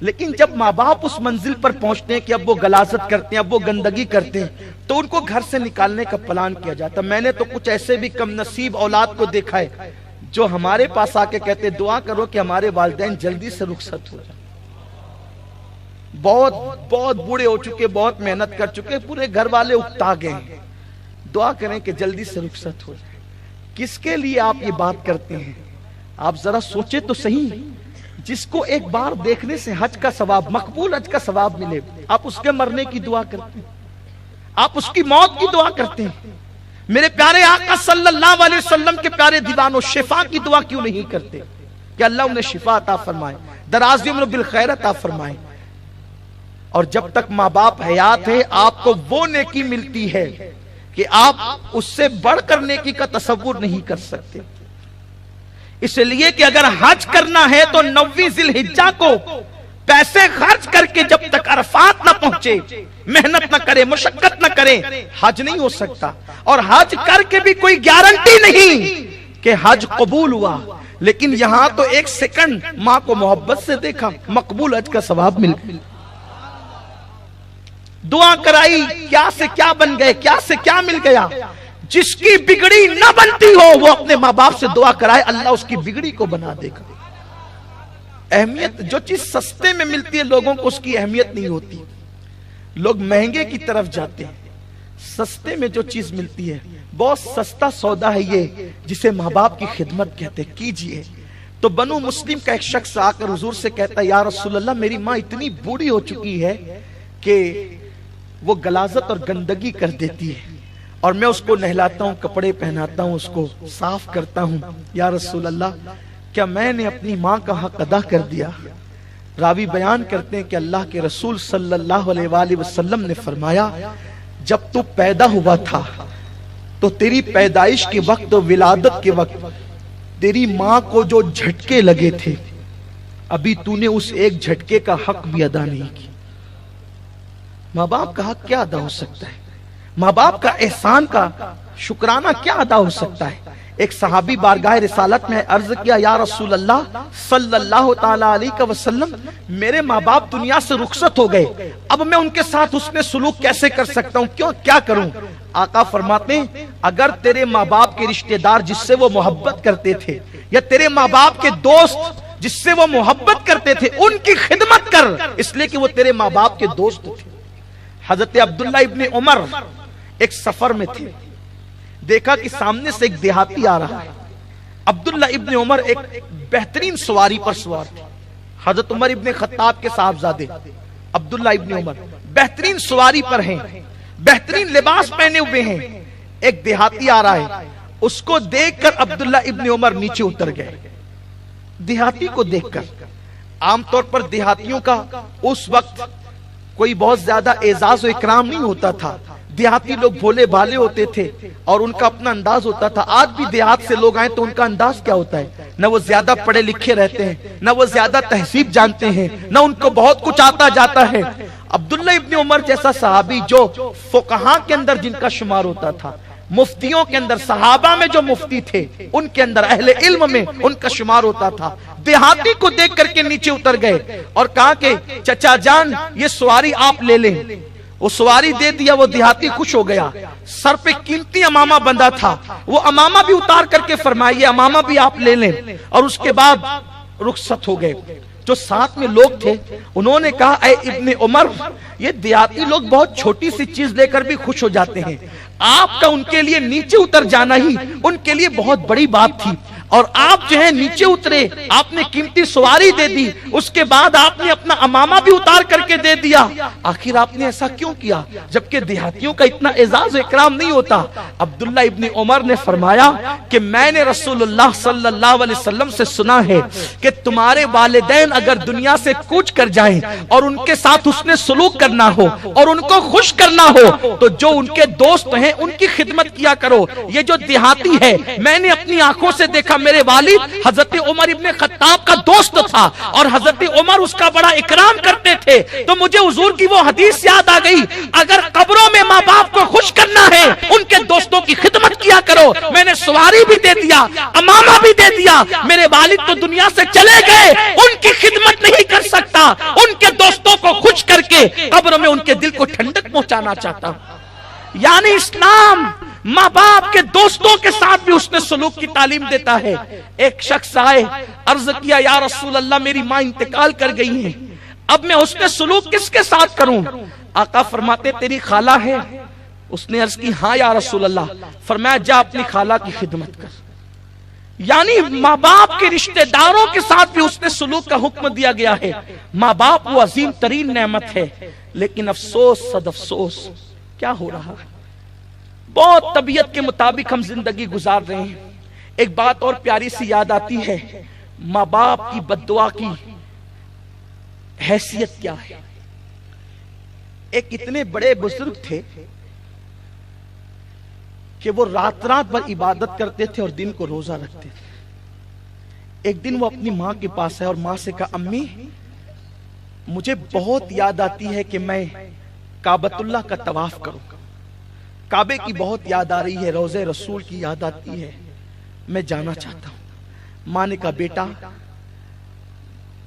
لیکن جب ماں باپ اس منزل پر پہنچتے ہیں کہ اب وہ غلاظت کرتے ہیں، اب وہ گندگی کرتے ہیں، تو ان کو گھر سے نکالنے کا پلان کیا جاتا۔ میں نے تو کچھ ایسے بھی کم نصیب اولاد کو دیکھا ہے جو ہمارے پاس آ کے کہتے دعا کرو کہ ہمارے والدین جلدی سے رخصت ہو جائیں۔ بہت بوڑھے ہو چکے، بہت محنت کر چکے، پورے گھر والے اکتا گئے ہیں، دعا کریں کہ جلدی سے رخصت ہو جائے۔ کس کے لیے آپ یہ بات کرتے ہیں؟ آپ ذرا سوچے تو صحیح۔ جس کو ایک بار دیکھنے سے حج کا ثواب، مقبول حج کا ثواب ملے، آپ اس کے مرنے کی دعا کرتے ہیں، آپ اس کی موت کی دعا کرتے ہیں۔ میرے پیارے آقا صلی اللہ علیہ وسلم کے پیارے دیوانوں، شفا کی دعا کیوں نہیں کرتے کہ اللہ انہیں شفا عطا فرمائے، دراز عمر بالخیر عطا فرمائے۔ اور جب تک ماں باپ حیات ہے آپ کو وہ نیکی ملتی ہے کہ آپ اس سے بڑھ کر نیکی کا تصور نہیں کر سکتے۔ اس لیے کہ اگر حج کرنا ہے تو 9 ذی الحجہ کو پیسے خرچ کر کے جب تک عرفات نہ پہنچے، محنت نہ کرے، مشقت نہ کرے، حج نہیں ہو سکتا۔ اور حج کر کے بھی کوئی گارنٹی نہیں کہ حج قبول ہوا۔ لیکن یہاں تو 1 سیکنڈ ماں کو محبت سے دیکھا، مقبول حج کا ثواب مل گیا۔ دعا کرائی، کیا سے کیا بن گئے، کیا سے کیا مل گیا۔ جس کی بگڑی نہ بنتی ہو وہ اپنے ماں باپ سے دعا کرائے، اللہ اس کی بگڑی کو بنا دے گا۔ اہمیت، جو چیز سستے میں ملتی ہے لوگوں کو اس کی اہمیت نہیں ہوتی، لوگ مہنگے کی طرف جاتے ہیں۔ سستے میں جو چیز ملتی ہے، بہت سستا سودا ہے یہ جسے ماں باپ کی خدمت کہتے ہیں، کیجئے۔ تو بنو مسلم کا ایک شخص آ کر حضور سے کہتا ہے یا رسول اللہ میری ماں اتنی بوڑھی ہو چکی ہے کہ وہ غلاظت اور گندگی کر دیتی ہے، اور میں اس کو نہلاتا ہوں، کپڑے پہناتا ہوں، اس کو صاف کرتا ہوں، یا رسول اللہ کیا میں نے اپنی ماں کا حق ادا کر دیا؟ راوی بیان کرتے ہیں کہ اللہ کے رسول صلی اللہ علیہ وآلہ وسلم نے فرمایا جب تو پیدا ہوا تھا تو تیری پیدائش کے وقت اور ولادت کے وقت تیری ماں کو جو جھٹکے لگے تھے ابھی تو نے اس ایک جھٹکے کا حق بھی ادا نہیں کیا۔ ماں باپ کا حق کیا ادا ہو سکتا ہے؟ ماں باپ کا احسان کا شکرانہ کیا ادا ہو سکتا ہے؟ ایک صحابی بارگاہ رسالت میں عرض کیا یا رسول اللہ صلی اللہ تعالی علیہ وسلم میرے ماں باپ دنیا سے رخصت ہو گئے، اب میں ان کے ساتھ حسن سلوک کیسے کر سکتا ہوں، کیا کروں؟ آقا فرماتے ہیں اگر تیرے ماں باپ کے رشتہ دار جس سے وہ محبت کرتے تھے یا تیرے ماں باپ کے دوست جس سے وہ محبت کرتے تھے ان کی خدمت کر، اس لیے کہ وہ تیرے ماں باپ کے دوست تھے۔ حضرت عبداللہ ابن عمر ایک سفر میں تھے، دیکھا کہ سامنے سے ایک دیہاتی آ رہا ہے۔ عبداللہ ابن عمر ایک بہترین سواری پر سوار تھے، حضرت عمر ابن خطاب کے صاحبزادے عبداللہ ابن عمر بہترین سواری پر ہیں، بہترین لباس پہنے ہوئے ہیں۔ ایک دیہاتی آ رہا ہے، اس کو دیکھ کر عبداللہ ابن عمر نیچے اتر گئے۔ دیہاتی کو دیکھ کر، عام طور پر دیہاتیوں کا اس وقت کوئی بہت زیادہ اعزاز و اکرام نہیں ہوتا تھا، دیہاتی لوگ بھولے بھالے ہوتے تھے اور ان کا اپنا انداز ہوتا تھا۔ آج بھی دیہات سے لوگ آئیں تو ان کا انداز کیا ہوتا ہے؟ نہ وہ زیادہ پڑھے لکھے رہتے ہیں، نہ وہ زیادہ تہذیب جانتے ہیں، نہ ان کو بہت کچھ آتا جاتا ہے۔ عبداللہ ابن عمر جیسا صحابی جو فقہاء کے اندر جن کا شمار ہوتا تھا، مفتیوں کے اندر، صحابہ میں جو مفتی تھے ان کے اندر، اہل علم میں ان کا شمار ہوتا تھا، دیہاتی کو دیکھ کر کے نیچے اتر گئے اور کہا کہ چچا جان یہ سواری آپ لے لیں۔ وہ سواری دے دیا، وہ دیہاتی خوش ہو گیا۔ سر پہ قیمتی امامہ بندھا تھا، وہ امامہ بھی اتار کر کے فرمایا یہ امامہ بھی آپ لے لیں، اور اس کے بعد رخصت ہو گئے۔ جو ساتھ میں لوگ تھے انہوں نے کہا اے ابن عمر یہ دیہاتی لوگ بہت چھوٹی سی چیز لے کر بھی خوش ہو جاتے ہیں، آپ کا ان کے لیے نیچے اتر جانا ہی ان کے لیے بہت بڑی بات تھی، اور آپ جو ہے نیچے اترے، آپ نے قیمتی سواری دے دی، اس کے بعد آپ نے اپنا امامہ بھی اتار کر کے دے دیا، آخر آپ نے ایسا کیوں کیا جبکہ دیہاتیوں کا اتنا اعزاز و اکرام نہیں ہوتا؟ عبداللہ ابن عمر نے فرمایا کہ میں نے رسول اللہ صلی اللہ علیہ وسلم سے سنا ہے کہ تمہارے والدین اگر دنیا سے کوچ کر جائیں اور ان کے ساتھ حسن سلوک کرنا ہو اور ان کو خوش کرنا ہو تو جو ان کے دوست ہیں ان کی خدمت کیا کرو۔ یہ جو دیہاتی ہے میں نے اپنی آنکھوں سے دیکھا، میرے والد حضرت عمر ابن خطاب کا دوست تھا اور حضرت عمر اس کا بڑا اکرام کرتے تھے، تو مجھے حضور کی وہ حدیث یاد آ گئی اگر قبروں میں ماں باپ کو خوش کرنا ہے ان کے دوستوں کی خدمت کیا کرو۔ میں نے سواری بھی دے دیا، امامہ بھی دے دیا، میرے والد تو دنیا سے چلے گئے، ان کی خدمت نہیں کر سکتا، ان کے دوستوں کو خوش کر کے قبر میں ان کے دل کو ٹھنڈک پہنچانا چاہتا ہوں۔ یعنی اسلام ماں باپ کے دوستوں کے ساتھ بھی اس نے سلوک کی تعلیم دیتا ہے۔ ایک شخص آئے، عرض کیا یا رسول اللہ میری ماں انتقال کر گئی ہیں، اب میں اس نے سلوک کس کے ساتھ کروں؟ آقا فرماتے تیری خالہ ہے؟ اس نے عرض کی ہاں یا رسول اللہ۔ فرمایا جا اپنی خالہ کی خدمت کر۔ یعنی ماں باپ کے رشتہ داروں کے ساتھ بھی اس نے سلوک کا حکم دیا گیا ہے۔ ماں باپ وہ عظیم ترین نعمت ہے، لیکن افسوس صد افسوس کیا ہو رہا ہے، بہت طبیعت کے مطابق ہم زندگی گزار رہے ہیں۔ ایک بات اور پیاری سی یاد آتی ہے، ماں باپ کی بد دعا کی حیثیت کیا ہے۔ ایک اتنے بڑے بزرگ تھے کہ وہ رات رات بھر عبادت کرتے تھے اور دن کو روزہ رکھتے تھے۔ ایک دن وہ اپنی ماں کے پاس ہے اور ماں سے کہا امی مجھے بہت یاد آتی ہے کہ میں کعبۃ اللہ کا طواف کروں، کعبے کی بہت یاد آ رہی ہے، روضہ رسول کی یاد آتی ہے، میں جانا چاہتا ہوں۔ ماں نے کہا بیٹا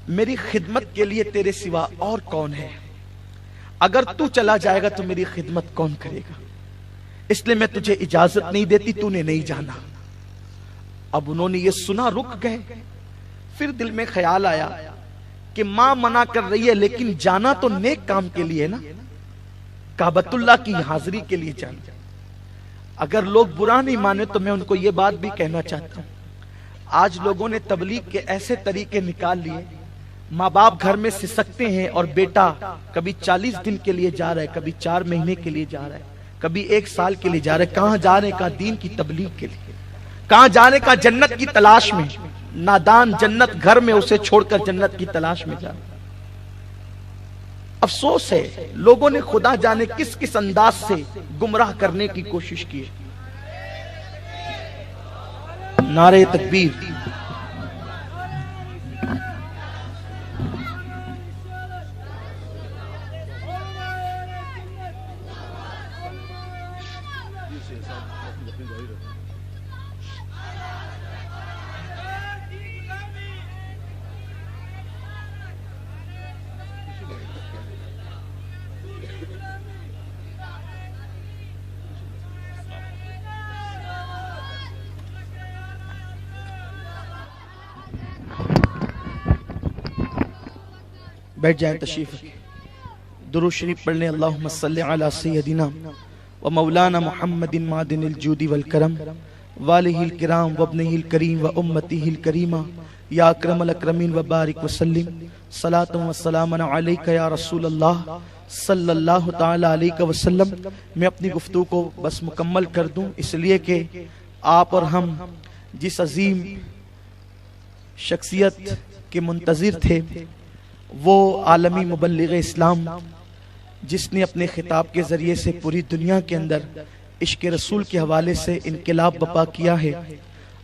میری خدمت کے لیے تیرے سوا اور کون ہے، اگر تو چلا جائے گا تو میری خدمت کون کرے گا، اس لیے میں تجھے اجازت نہیں دیتی، تو نے نہیں جانا۔ اب انہوں نے یہ سنا رک گئے، پھر دل میں خیال آیا کہ ماں منع کر رہی ہے لیکن جانا تو نیک کام کے لیے نا، کعبۃ اللہ کی حاضری کے لیے جانا۔ اگر لوگ برا نہیں مانے تو میں ان کو یہ بات بھی کہنا چاہتا ہوں، آج لوگوں نے تبلیغ کے ایسے طریقے نکال لیے، ماں باپ گھر میں سسکتے ہیں اور بیٹا کبھی 40 دن کے لیے جا رہا ہے، کبھی 4 مہینے کے لیے جا رہا ہے، کبھی 1 سال کے لیے جا رہا ہے۔ کہاں جانے کا؟ دین کی تبلیغ کے لیے۔ کہاں جانے کا؟ جنت کی تلاش میں۔ نادان جنت گھر میں اسے چھوڑ کر جنت کی تلاش میں جا۔ افسوس ہے لوگوں نے خدا جانے کس کس انداز سے گمراہ کرنے کی کوشش کی۔ نعرہ تکبیر۔ بیٹھ جائیں، تشریف درود شریف پڑھنے۔ اللہم صلی علی سیدنا و مولانا محمد معدن الجود والکرم والہ الکرام وابنہ الکریم و امتہ الکریمہ یا اکرم الاکرمین و بارک وسلم صلاۃ و سلام علیک یا رسول اللہ صلی اللہ تعالی علیہ وسلم۔ میں اپنی گفتگو کو بس مکمل کر دوں، اس لیے کہ آپ اور ہم جس عظیم شخصیت کے منتظر تھے وہ عالمی مبلغ اسلام، جس نے اپنے خطاب کے ذریعے سے پوری دنیا کے اندر عشق رسول کے حوالے سے انقلاب برپا کیا ہے۔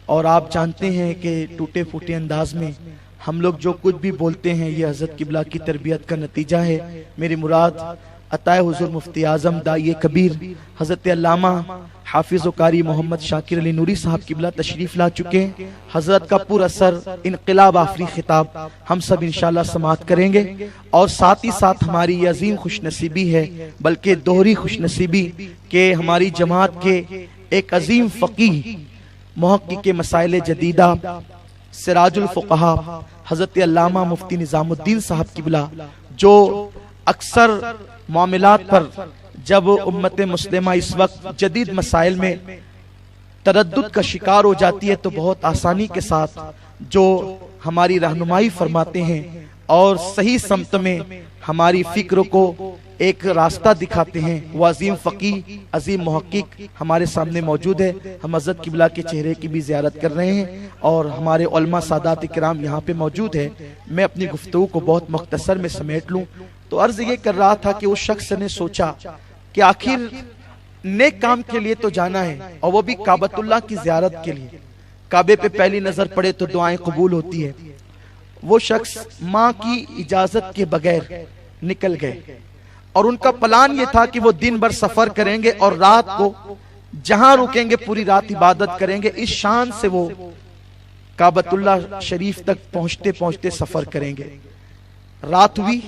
اور آپ جانتے ہیں کہ ٹوٹے پھوٹے انداز میں ہم لوگ جو کچھ بھی بولتے ہیں یہ حضرت قبلہ کی تربیت کا نتیجہ ہے۔ میری مراد عطائے حضور مفتی اعظم داعی کبیر حضرت علامہ حافظ و قاری محمد شاکر علی نوری صاحب قبلہ تشریف لا چکے ہیں۔ حضرت کا پر اثر انقلاب آفری خطاب ہم سب انشاءاللہ سماعت کریں گے، اور ساتھ ہی ساتھ ہماری یہ عظیم خوش نصیبی ہے، بلکہ دوہری خوش نصیبی، کہ ہماری جماعت کے ایک عظیم فقیہ محقق مسائل جدیدہ سراج الفقہا حضرت علامہ مفتی نظام الدین صاحب قبلہ، جو اکثر معاملات پر جب امت مسلمہ اس وقت جدید مسائل میں تردد کا شکار ہو جاتی ہے تو بہت آسانی کے ساتھ جو ہماری رہنمائی فرماتے ہیں اور صحیح سمت میں ہماری فکر کو ایک راستہ دکھاتے ہیں، وہ عظیم فقیہ عظیم محقق ہمارے سامنے موجود ہے۔ ہم حضرت قبلہ کے چہرے کی بھی زیارت کر رہے ہیں اور ہمارے علماء سادات کرام یہاں پہ موجود ہے۔ میں اپنی گفتگو کو بہت مختصر میں سمیٹ لوں تو عرض یہ کر رہا تھا کہ اس شخص نے سوچا کہ آخر نیک کام کے لیے تو جانا ہے، اور وہ بھی کعبۃ اللہ کی زیارت کے لیے۔ کعبے پہ پہلی نظر پڑے تو دعائیں قبول ہوتی ہے۔ وہ شخص ماں کی اجازت کے بغیر نکل گئے، اور ان کا پلان یہ تھا کہ وہ دن بھر سفر کریں گے اور رات کو جہاں رکیں گے پوری رات عبادت کریں گے۔ اس شان سے وہ کعبۃ اللہ شریف تک پہنچتے پہنچتے سفر کریں گے، رات ہوئی،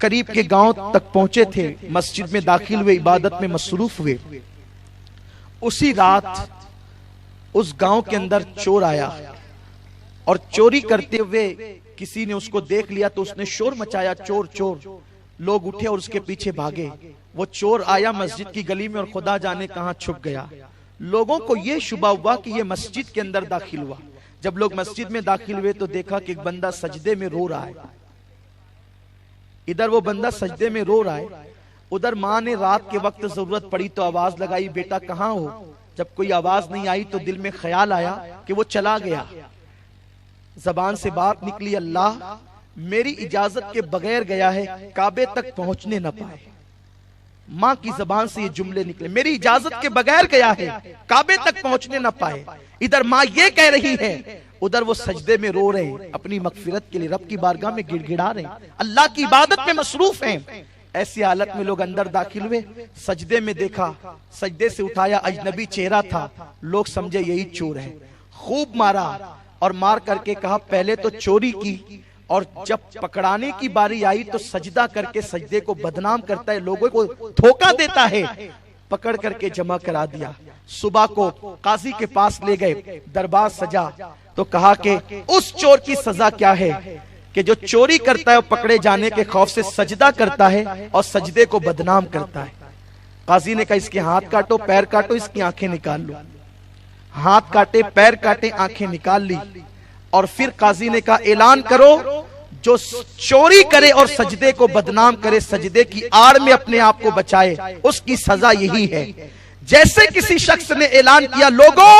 قریب کے گاؤں تک پہنچے تھے، مسجد میں داخل ہوئے، عبادت میں مصروف ہوئے۔ اسی رات اس گاؤں کے اندر چور آیا اور چوری کرتے ہوئے کسی نے اس کو دیکھ لیا تو اس نے شور مچایا، چور چور۔ لوگ اٹھے اور اس کے پیچھے بھاگے۔ وہ چور آیا مسجد کی گلی میں اور خدا جانے کہاں چھپ گیا۔ لوگوں کو یہ شبہ ہوا کہ یہ مسجد کے اندر داخل ہوا۔ جب لوگ مسجد میں داخل ہوئے تو دیکھا کہ ایک بندہ سجدے میں رو رہا ہے۔ ادھر وہ بندہ سجدے میں رو رہا ہے، ادھر ماں نے رات کے وقت ضرورت پڑی تو آواز لگائی، بیٹا کہاں ہو؟ جب کوئی آواز نہیں آئی تو دل میں خیال آیا کہ وہ چلا گیا۔ زبان سے بات نکلی، اللہ میری اجازت کے بغیر گیا ہے، کعبے تک پہنچنے نہ پائے۔ ماں کی زبان سے یہ جملے نکلے، میری اجازت کے بغیر گیا ہے، کعبے تک پہنچنے نہ پائے۔ ادھر ماں یہ کہہ رہی ہے، ادھر وہ سجدے میں رو رہے ہیں، اپنی مغفرت کے لیے رب کی بارگاہ میں گڑ گڑا رہے ہیں، اللہ کی عبادت میں مصروف ہیں۔ ایسی حالت میں لوگ اندر داخل ہوئے، سجدے میں دیکھا، سجدے سے اٹھایا، اجنبی چہرہ تھا، لوگ سمجھے یہی چور ہے، خوب مارا اور مار کر کے کہا پہلے تو چوری کی اور جب پکڑانے کی باری آئی تو سجدہ کر کے سجدے کو بدنام کرتا ہے، لوگوں کو دھوکہ دیتا ہے، پکڑ کر کے جمع کرا دیا۔ صبح کو قاضی کے پاس لے گئے، دربار سجا تو کہا کہ اس چور کی سزا کیا ہے کہ جو چوری کرتا ہے وہ پکڑے جانے کے خوف سے سجدہ کرتا ہے اور سجدے کو بدنام کرتا ہے۔ قاضی نے کہا اس کے ہاتھ کاٹو، پیر کاٹو، اس کی آنکھیں نکال لو۔ ہاتھ کاٹے، پیر کاٹے، آنکھیں نکال لی اور پھر قاضی نے کہا اعلان کرو جو چوری کرے اور سجدے کو بدنام کرے، سجدے کی آڑ میں اپنے آپ کو بچائے، اس کی سزا یہی ہے۔ جیسے کسی شخص نے اعلان کیا لوگوں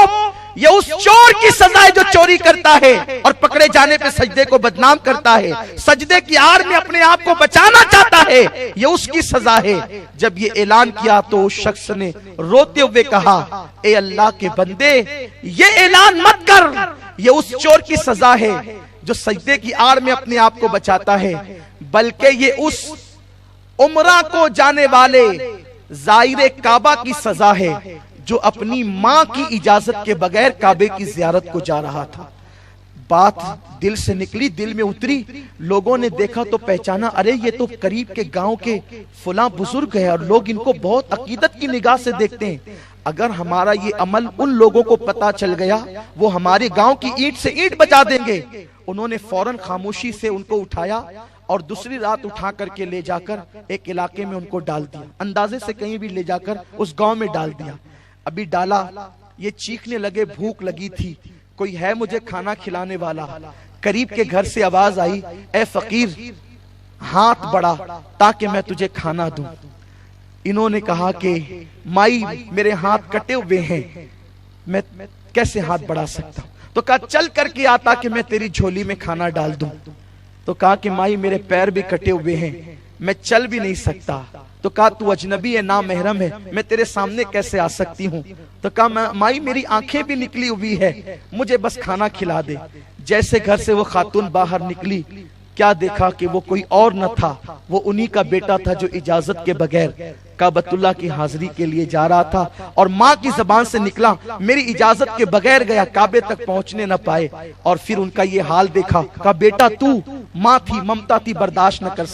یہ اس چور کی سزا ہے جو چوری کرتا ہے اور پکڑے جانے پہ سجدے کو بدنام کرتا ہے، سجدے کی آڑ میں اپنے آپ کو بچانا چاہتا ہے، یہ اس کی سزا ہے۔ جب یہ اعلان کیا تو اس شخص نے روتے ہوئے کہا اے اللہ کے بندے یہ اعلان مت کر، یہ اس چور کی سزا ہے جو سجدے کی آڑ میں اپنے آپ کو بچاتا ہے، بلکہ یہ اس عمرہ کو جانے والے زائر کعبہ کی سزا ہے جو اپنی ماں کی اجازت کے بغیر کعبے کی زیارت کو جا رہا تھا۔ بات دل سے نکلی، دل میں اتری، لوگوں نے دیکھا تو پہچانا، ارے یہ تو قریب کے گاؤں کے فلاں بزرگ ہے اور لوگ ان کو بہت عقیدت کی نگاہ سے دیکھتے ہیں۔ اگر ہمارا یہ عمل ان لوگوں کو پتا چل گیا وہ ہمارے گاؤں کی اینٹ سے اینٹ بجا دیں گے۔ انہوں نے فوراً خاموشی سے ان کو اٹھایا اور دوسری رات اٹھا کر کے لے جا کر ایک علاقے میں ان کو ڈال دیا، اندازے سے کہیں بھی لے جا کر اس گاؤں میں ڈال دیا۔ ابھی ڈالا، یہ چیخنے لگے، بھوک لگی تھی، کوئی ہے مجھے کھانا کھلانے والا؟ قریب کے گھر سے آواز آئی اے فقیر ہاتھ بڑھا تاکہ میں تجھے کھانا دوں۔ انہوں نے کہا کہ مائی میرے ہاتھ کٹے ہوئے ہیں، میں کیسے ہاتھ بڑھا سکتا ہوں؟ تو کہا چل کر کے آتا کہ میں تیری جھولی میں کھانا ڈال دوں۔ تو کہا کہ مائی میرے پیر بھی کٹے ہوئے ہیں، میں چل بھی نہیں سکتا۔ تو کہا تو اجنبی ہے، نامحرم ہے، میں تیرے سامنے کیسے آ سکتی ہوں؟ تو کہا مائی میری آنکھیں بھی نکلی ہوئی ہے، مجھے بس کھانا کھلا دے۔ جیسے گھر سے وہ خاتون باہر نکلی، کیا دیکھا کہ وہ کوئی اور نہ تھا، وہ انہی کا بیٹا تھا جو اجازت کے بغیر کعبۃ اللہ کی حاضری کے لیے جا رہا تھا، اور ماں کی زبان سے نکلا میری اجازت کے بغیر گیا، کعبے تک پہنچنے نہ پائے۔ اور پھر ان کا یہ حال دیکھا، کہا بیٹا تو، ماں تھی، ممتا تھی، برداشت نہ کر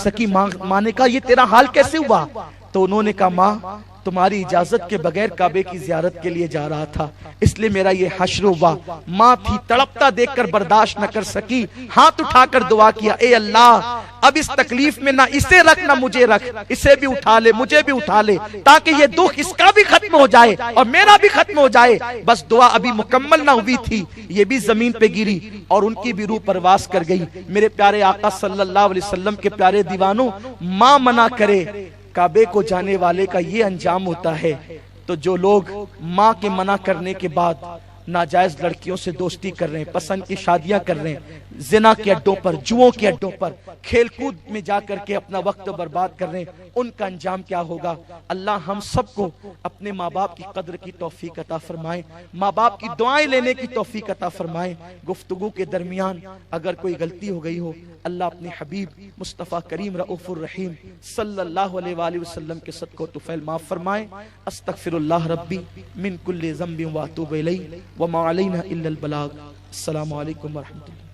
سکی۔ ماں نے کہا یہ تیرا حال کیسے ہوا؟ تو انہوں نے کہا ماں تمہاری اجازت کے بغیر کعبے کی زیارت کے لیے جا رہا تھا، اس لیے میرا یہ حشر ہوا۔ ماں تھی، تڑپتا دیکھ کر برداشت نہ کر سکی، ہاتھ اٹھا کر دعا کیا اے اللہ اب اس تکلیف میں نہ اسے رکھ نہ مجھے رکھ، اسے بھی اٹھا لے مجھے بھی اٹھا لے، تاکہ یہ دکھ اس کا بھی ختم ہو جائے اور میرا بھی ختم ہو جائے۔ بس دعا ابھی مکمل نہ ہوئی تھی، یہ بھی زمین پہ گری اور ان کی بھی روح پرواز کر گئی۔ میرے پیارے آقا صلی اللہ علیہ وسلم کے پیارے دیوانوں، ماں منع کرے کعبے کو جانے والے کا یہ انجام ہوتا ہے۔ تو جو لوگ ماں کے منع کرنے کے بعد ناجائز لڑکیوں سے دوستی کر رہے ہیں، پسند کی شادیاں کر رہے ہیں، زنا کے اڈوں پر، جوؤں کے اڈوں پر، کھیل کود میں جا کر کے اپنا وقت برباد کر رہے ہیں، ان کا انجام کیا ہوگا؟ اللہ ہم سب کو اپنے ماں باپ کی قدر کی توفیق عطا فرمائے، ماں باپ کی دعائیں لینے کی توفیق عطا فرمائے۔ گفتگو کے درمیان اگر کوئی غلطی ہو گئی ہو، اللہ اپنے حبیب مصطفیٰ کریم رؤوف الرحیم صلی اللہ علیہ وآلہ وسلم کے صدقہ و طفیل معاف فرمائے۔ استغفر اللہ ربی من کل ذنب واتوب الیہ وما علینا الا البلاغ۔ السلام علیکم ورحمۃ اللہ۔